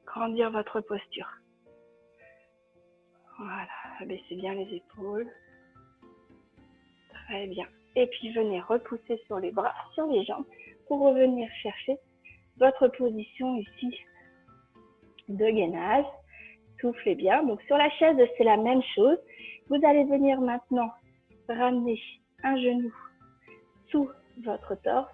Speaker 1: grandir votre posture. Voilà, abaissez bien les épaules. Très bien. Et puis venez repousser sur les bras, sur les jambes, pour revenir chercher votre position ici de gainage. Soufflez bien. Donc sur la chaise, c'est la même chose. Vous allez venir maintenant ramener un genou sous votre torse,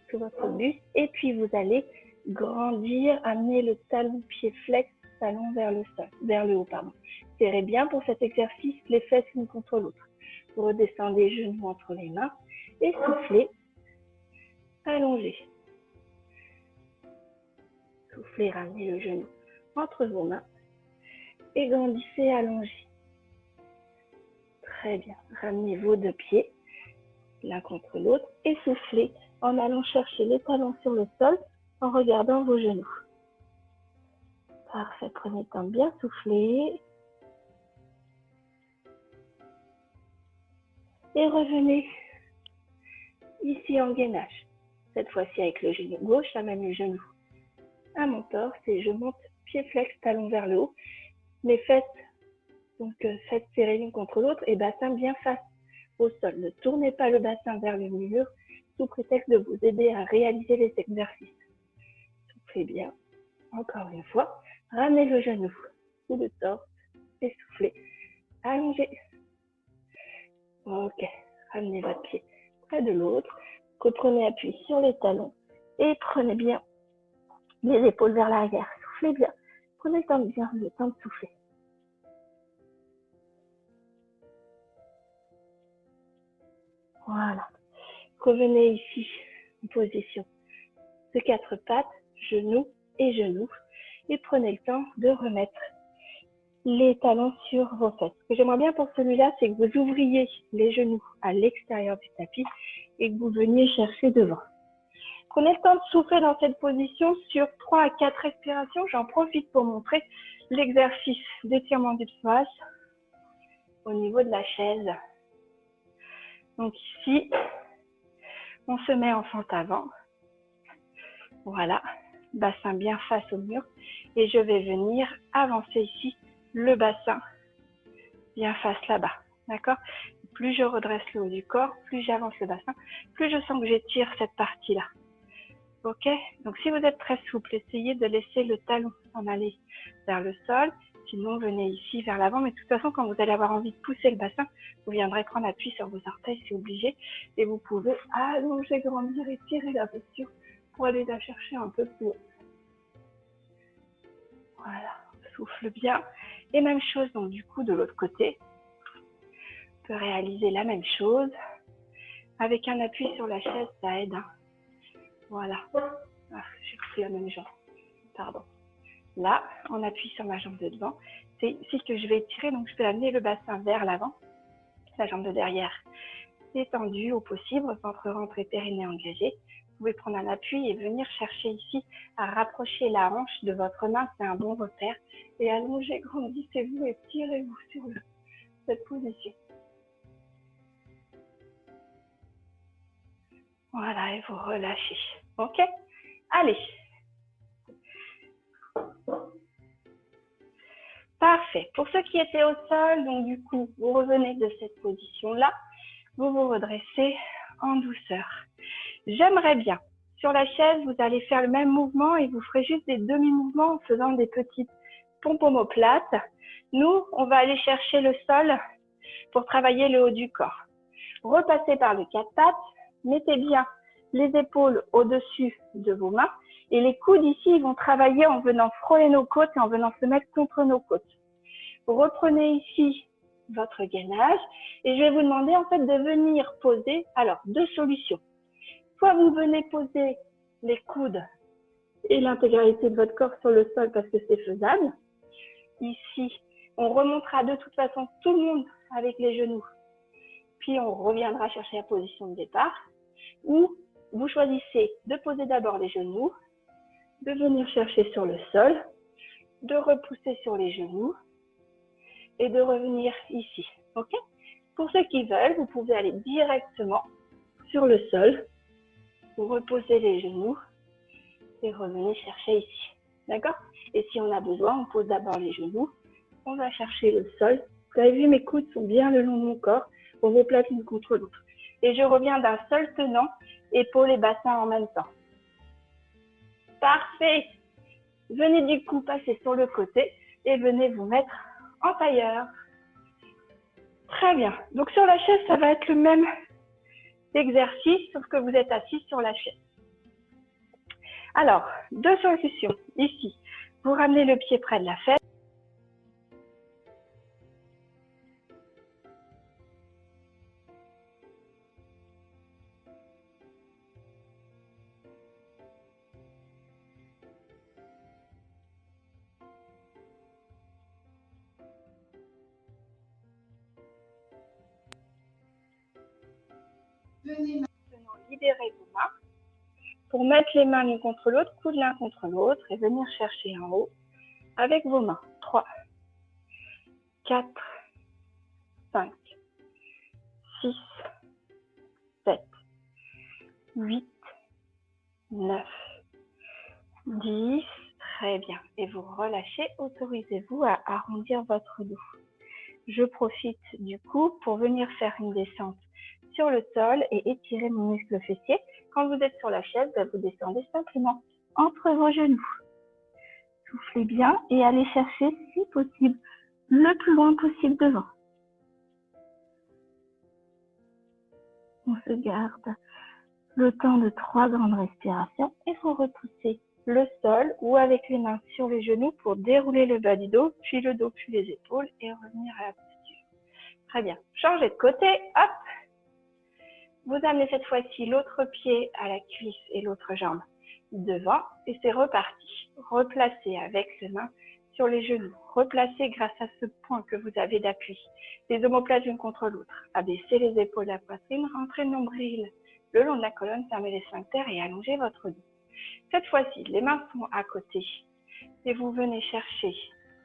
Speaker 1: sous votre buste, et puis vous allez grandir, amener le talon pied flex, talon vers le sol, vers le haut, pardon. Serrez bien pour cet exercice les fesses l'une contre l'autre. Vous redescendez genoux entre les mains et soufflez, allongez. Soufflez, ramenez le genou entre vos mains et grandissez, allongez. Très bien. Ramenez vos deux pieds l'un contre l'autre et soufflez en allant chercher les talons sur le sol en regardant vos genoux. Parfait. Prenez le temps de bien souffler. Et revenez ici en gainage. Cette fois-ci avec le genou gauche, j'amène le genou à mon torse et je monte pied flex, talon vers le haut. Mes fesses, donc fesses serrées l'une contre l'autre et bassin bien face au sol. Ne tournez pas le bassin vers le mur sous prétexte de vous aider à réaliser les exercices. Soufflez bien. Encore une fois, ramenez le genou sous le torse et soufflez. Allongez. Ok, ramenez votre pied près de l'autre. Reprenez appui sur les talons et prenez bien les épaules vers l'arrière. Soufflez bien. Prenez le temps de souffler. Voilà. Revenez ici en position de quatre pattes, genoux et genoux. Et prenez le temps de remettre les talons sur vos fesses. Ce que j'aimerais bien pour celui-là, c'est que vous ouvriez les genoux à l'extérieur du tapis et que vous veniez chercher devant. Prenez le temps de souffler dans cette position sur 3 à 4 respirations. J'en profite pour montrer l'exercice d'étirement du psoas au niveau de la chaise. Donc ici, on se met en fente avant. Voilà, bassin bien face au mur. Et je vais venir avancer ici le bassin bien face là-bas. D'accord? Plus je redresse le haut du corps, plus j'avance le bassin, plus je sens que j'étire cette partie-là. Ok? Donc si vous êtes très souple, essayez de laisser le talon s'en aller vers le sol. Sinon, venez ici vers l'avant, mais de toute façon, quand vous allez avoir envie de pousser le bassin, vous viendrez prendre appui sur vos orteils, c'est obligé. Et vous pouvez allonger, grandir et tirer la posture pour aller la chercher un peu plus haut. Voilà, souffle bien. Et même chose, donc du coup, de l'autre côté, on peut réaliser la même chose. Avec un appui sur la chaise, ça aide. Hein. Voilà. Ah, j'ai pris la même jambe. Pardon. Là, on appuie sur ma jambe de devant. C'est ici que je vais étirer, donc je vais amener le bassin vers l'avant. La jambe de derrière détendue au possible, ventre rentré, périnée engagé. Vous pouvez prendre un appui et venir chercher ici à rapprocher la hanche de votre main, c'est un bon repère. Et allongez, grandissez-vous et tirez-vous sur cette position. Voilà, et vous relâchez. Ok? Allez. Parfait. Pour ceux qui étaient au sol, donc du coup, vous revenez de cette position-là. Vous vous redressez en douceur. J'aimerais bien. Sur la chaise, vous allez faire le même mouvement et vous ferez juste des demi-mouvements en faisant des petites pompes omoplates. Nous, on va aller chercher le sol pour travailler le haut du corps. Repassez par le quatre pattes. Mettez bien les épaules au-dessus de vos mains. Et les coudes ici, ils vont travailler en venant frôler nos côtes et en venant se mettre contre nos côtes. Reprenez ici votre gainage et je vais vous demander en fait de venir poser, alors deux solutions. Soit vous venez poser les coudes et l'intégralité de votre corps sur le sol parce que c'est faisable. Ici, on remontera de toute façon tout le monde avec les genoux. Puis on reviendra chercher la position de départ. Ou vous choisissez de poser d'abord les genoux, de venir chercher sur le sol, de repousser sur les genoux et de revenir ici. Ok? Pour ceux qui veulent, vous pouvez aller directement sur le sol, vous reposez les genoux et revenez chercher ici. D'accord? Et si on a besoin, on pose d'abord les genoux, on va chercher le sol. Vous avez vu, mes coudes sont bien le long de mon corps, on vous place l'une contre l'autre. Et je reviens d'un seul tenant, épaules et bassin en même temps. Parfait! Venez du coup passer sur le côté et venez vous mettre en tailleur. Très bien. Donc sur la chaise, ça va être le même exercice, sauf que vous êtes assis sur la chaise. Alors, deux solutions. Ici, vous ramenez le pied près de la fesse. Venez maintenant libérer vos mains pour mettre les mains l'une contre l'autre, coude l'un contre l'autre et venir chercher en haut avec vos mains. 3, 4, 5, 6, 7, 8, 9, 10. Très bien. Et vous relâchez, autorisez-vous à arrondir votre dos. Je profite du coup pour venir faire une descente sur le sol et étirer mon muscle fessier. Quand vous êtes sur la chaise, vous descendez simplement entre vos genoux. Soufflez bien et allez chercher, si possible, le plus loin possible devant. On se garde le temps de 3 grandes respirations et vous repoussez le sol ou avec les mains sur les genoux pour dérouler le bas du dos, puis le dos, puis les épaules et revenir à la posture. Très bien. Changez de côté. Hop. Vous amenez cette fois-ci l'autre pied à la cuisse et l'autre jambe devant et c'est reparti. Replacez avec les mains sur les genoux. Replacez grâce à ce point que vous avez d'appui. Les omoplates l'une contre l'autre. Abaissez les épaules, la poitrine, rentrez le nombril le long de la colonne, fermez les sphincters et allongez votre dos. Cette fois-ci, les mains sont à côté et vous venez chercher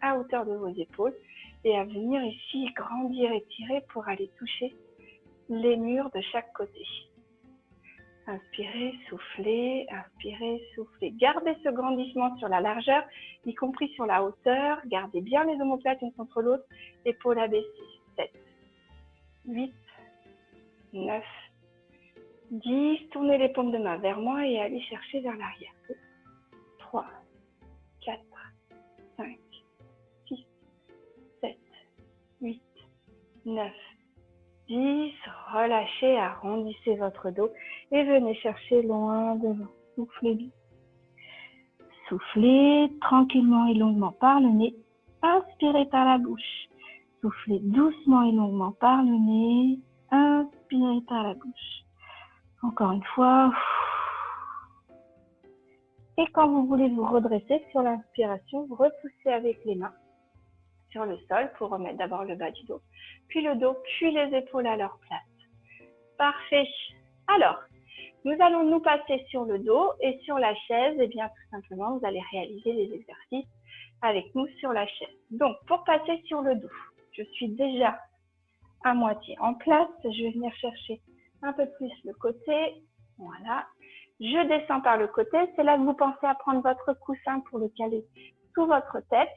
Speaker 1: à hauteur de vos épaules et à venir ici grandir et tirer pour aller toucher les murs de chaque côté. Inspirez, soufflez, inspirez, soufflez. Gardez ce grandissement sur la largeur, y compris sur la hauteur. Gardez bien les omoplates l'une contre l'autre, épaules abaissées. 7, 8, 9, 10. Tournez les paumes de main vers moi et allez chercher vers l'arrière. 3, 4, 5, 6, 9, 10. Relâchez, arrondissez votre dos et venez chercher loin devant. Soufflez bien. Soufflez tranquillement et longuement par le nez. Inspirez par la bouche. Soufflez doucement et longuement par le nez. Inspirez par la bouche. Encore une fois. Et quand vous voulez vous redresser sur l'inspiration, vous repoussez avec les mains sur le sol pour remettre d'abord le bas du dos, puis le dos, puis les épaules à leur place. Parfait. Alors, nous allons nous passer sur le dos et sur la chaise, et bien tout simplement, vous allez réaliser les exercices avec nous sur la chaise. Donc, pour passer sur le dos, je suis déjà à moitié en place. Je vais venir chercher un peu plus le côté. Voilà. Je descends par le côté. C'est là que vous pensez à prendre votre coussin pour le caler sous votre tête.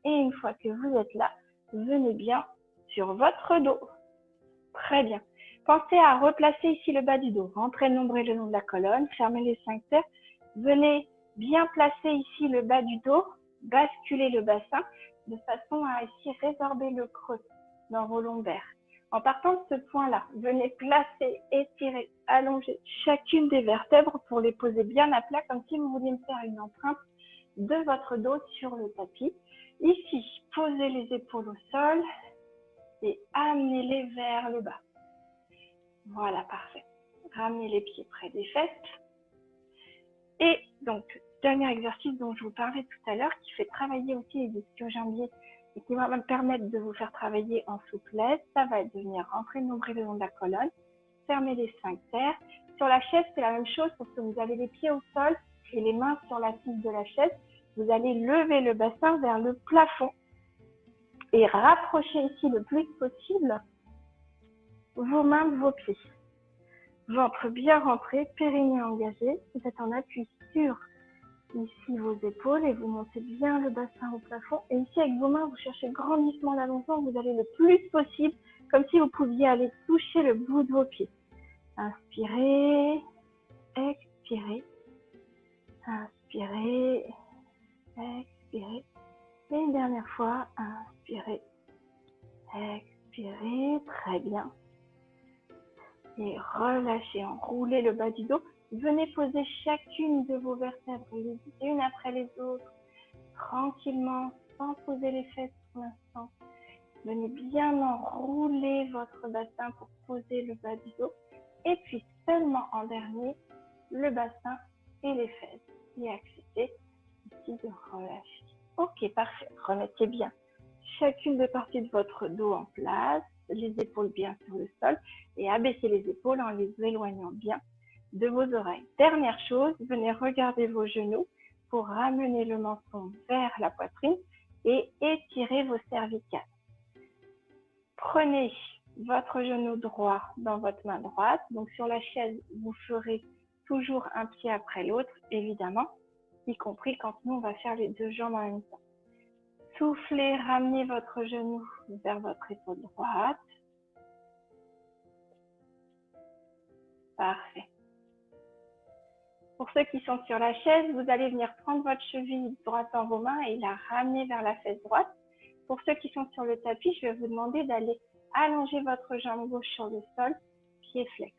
Speaker 1: Et une fois que vous êtes là, venez bien sur votre dos. Très bien. Pensez à replacer ici le bas du dos. Rentrez le nombril le long de la colonne. Fermez les sphincters. Venez bien placer ici le bas du dos. Basculez le bassin de façon à ici résorber le creux dans vos lombaires. En partant de ce point-là, venez placer, étirer, allonger chacune des vertèbres pour les poser bien à plat, comme si vous vouliez me faire une empreinte de votre dos sur le tapis. Ici, posez les épaules au sol et amenez-les vers le bas. Voilà, parfait. Ramenez les pieds près des fesses. Et donc, dernier exercice dont je vous parlais tout à l'heure, qui fait travailler aussi les ischio-jambiers et qui va me permettre de vous faire travailler en souplesse, ça va être de venir rentrer le nombril le long de la colonne, fermer les sphincters. Sur la chaise, c'est la même chose, parce que vous avez les pieds au sol et les mains sur l'assise de la chaise. Vous allez lever le bassin vers le plafond et rapprocher ici le plus possible vos mains de vos pieds. Ventre bien rentré, périnée engagé. Vous êtes en appui sur ici vos épaules et vous montez bien le bassin au plafond. Et ici, avec vos mains, vous cherchez grandissement l'allongement. Vous allez le plus possible, comme si vous pouviez aller toucher le bout de vos pieds. Inspirez, expirez, inspirez, expirez. Et une dernière fois, inspirez, expirez, très bien. Et relâchez, enroulez le bas du dos. Venez poser chacune de vos vertèbres les unes après les autres, tranquillement, sans poser les fesses pour l'instant. Venez bien enrouler votre bassin pour poser le bas du dos. Et puis seulement en dernier, le bassin et les fesses. Et acceptez ici de relâcher. Ok, parfait. Remettez bien chacune des parties de votre dos en place, les épaules bien sur le sol et abaissez les épaules en les éloignant bien de vos oreilles. Dernière chose, venez regarder vos genoux pour ramener le menton vers la poitrine et étirer vos cervicales. Prenez votre genou droit dans votre main droite. Donc sur la chaise, vous ferez toujours un pied après l'autre, évidemment, y compris quand nous, on va faire les deux jambes en même temps. Soufflez, ramenez votre genou vers votre épaule droite. Parfait. Pour ceux qui sont sur la chaise, vous allez venir prendre votre cheville droite dans vos mains et la ramener vers la fesse droite. Pour ceux qui sont sur le tapis, je vais vous demander d'aller allonger votre jambe gauche sur le sol, pied flex.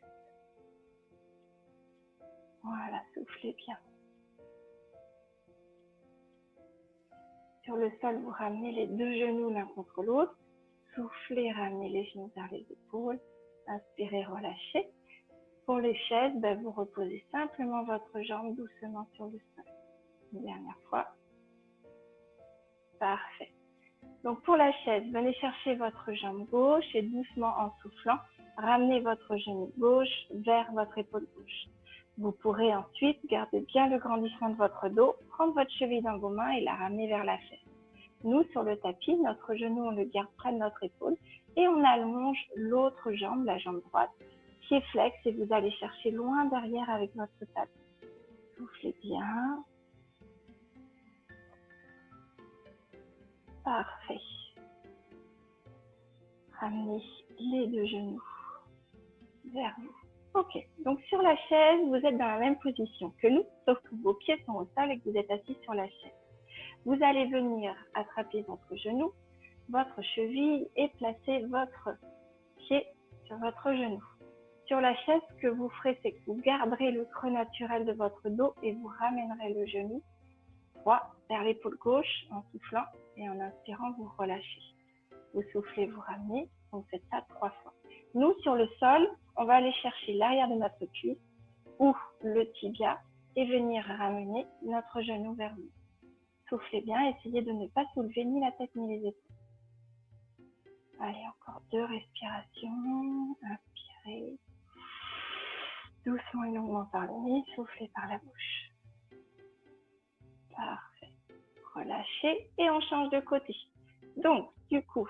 Speaker 1: Voilà, soufflez bien. Sur le sol, vous ramenez les deux genoux l'un contre l'autre. Soufflez, ramenez les genoux vers les épaules. Inspirez, relâchez. Pour les chaises, vous reposez simplement votre jambe doucement sur le sol. Une dernière fois. Parfait. Donc pour la chaise, venez chercher votre jambe gauche et doucement en soufflant, ramenez votre genou gauche vers votre épaule gauche. Vous pourrez ensuite garder bien le grandissement de votre dos, prendre votre cheville dans vos mains et la ramener vers la chaise. Nous, sur le tapis, notre genou, on le garde près de notre épaule et on allonge l'autre jambe, la jambe droite, pied flex et vous allez chercher loin derrière avec votre tapis. Soufflez bien. Parfait. Ramenez les deux genoux vers vous. Ok, donc sur la chaise, vous êtes dans la même position que nous, sauf que vos pieds sont au sol et que vous êtes assis sur la chaise. Vous allez venir attraper votre genou, votre cheville et placez votre pied sur votre genou. Sur la chaise, ce que vous ferez, c'est que vous garderez le creux naturel de votre dos et vous ramènerez le genou droit vers l'épaule gauche en soufflant et en inspirant, vous relâchez. Vous soufflez, vous ramenez, vous faites ça 3 fois. Nous, sur le sol, on va aller chercher l'arrière de notre cuisse ou le tibia et venir ramener notre genou vers nous. Soufflez bien, essayez de ne pas soulever ni la tête ni les épaules. Allez, encore 2 respirations. Inspirez. Doucement et longuement par le nez, soufflez par la bouche. Parfait. Relâchez et on change de côté. Donc, du coup,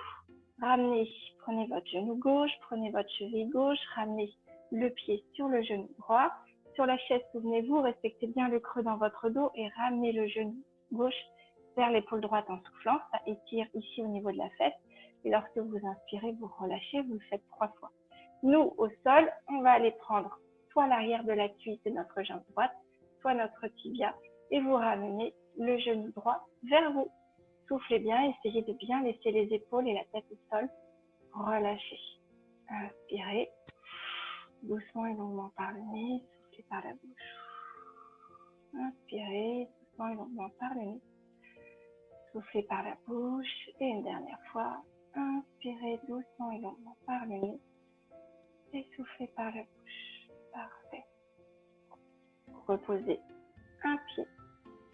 Speaker 1: ramenez, prenez votre genou gauche, prenez votre cheville gauche, ramenez le pied sur le genou droit. Sur la chaise, souvenez-vous, respectez bien le creux dans votre dos et ramenez le genou gauche vers l'épaule droite en soufflant. Ça étire ici au niveau de la fesse. Et lorsque vous inspirez, vous relâchez, vous le faites 3 fois. Nous, au sol, on va aller prendre soit l'arrière de la cuisse de notre jambe droite, soit notre tibia, et vous ramenez le genou droit vers vous. Soufflez bien, essayez de bien laisser les épaules et la tête au sol. Relâchez. Inspirez. Doucement et longuement par le nez, soufflez par la bouche. Inspirez, doucement et longuement par le nez. Soufflez par la bouche. Et une dernière fois. Inspirez doucement et longuement par le nez. Et soufflez par la bouche. Parfait. Reposez un pied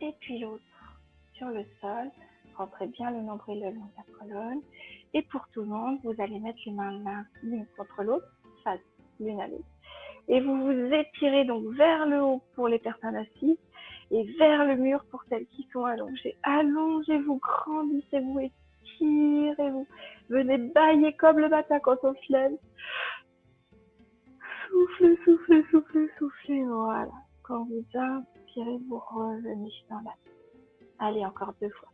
Speaker 1: et puis l'autre sur le sol. Rentrez bien le nombril le long de la colonne. Et pour tout le monde, vous allez mettre les mains l'une contre l'autre, face l'une à l'autre. Et vous vous étirez donc vers le haut pour les personnes assises et vers le mur pour celles qui sont allongées. Allongez-vous, grandissez-vous, étirez-vous. Venez bâiller comme le matin quand on se lève. Soufflez, soufflez, soufflez, soufflez. Voilà. Quand vous inspirez, vous revenez dans la. Allez, encore 2 fois.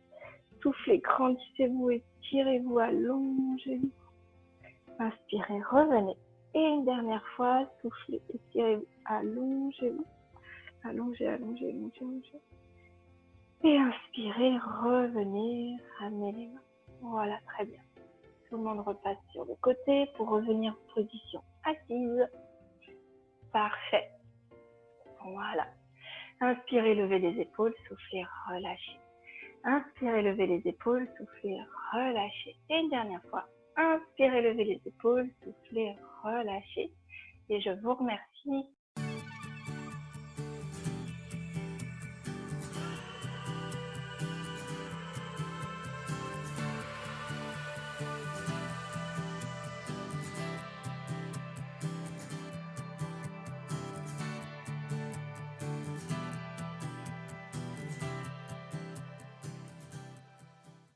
Speaker 1: Soufflez, grandissez-vous, étirez-vous, allongez-vous. Inspirez, revenez. Et une dernière fois, soufflez, étirez-vous, allongez-vous. Allongez, allongez, allongez, allongez. Et inspirez, revenez, ramenez les mains. Voilà, très bien. Tout le monde repasse sur le côté pour revenir en position assise. Parfait. Voilà. Inspirez, levez les épaules, soufflez, relâchez. Inspirez, levez les épaules, soufflez, relâchez. Et une dernière fois. Inspirez, levez les épaules, soufflez, relâchez. Et je vous remercie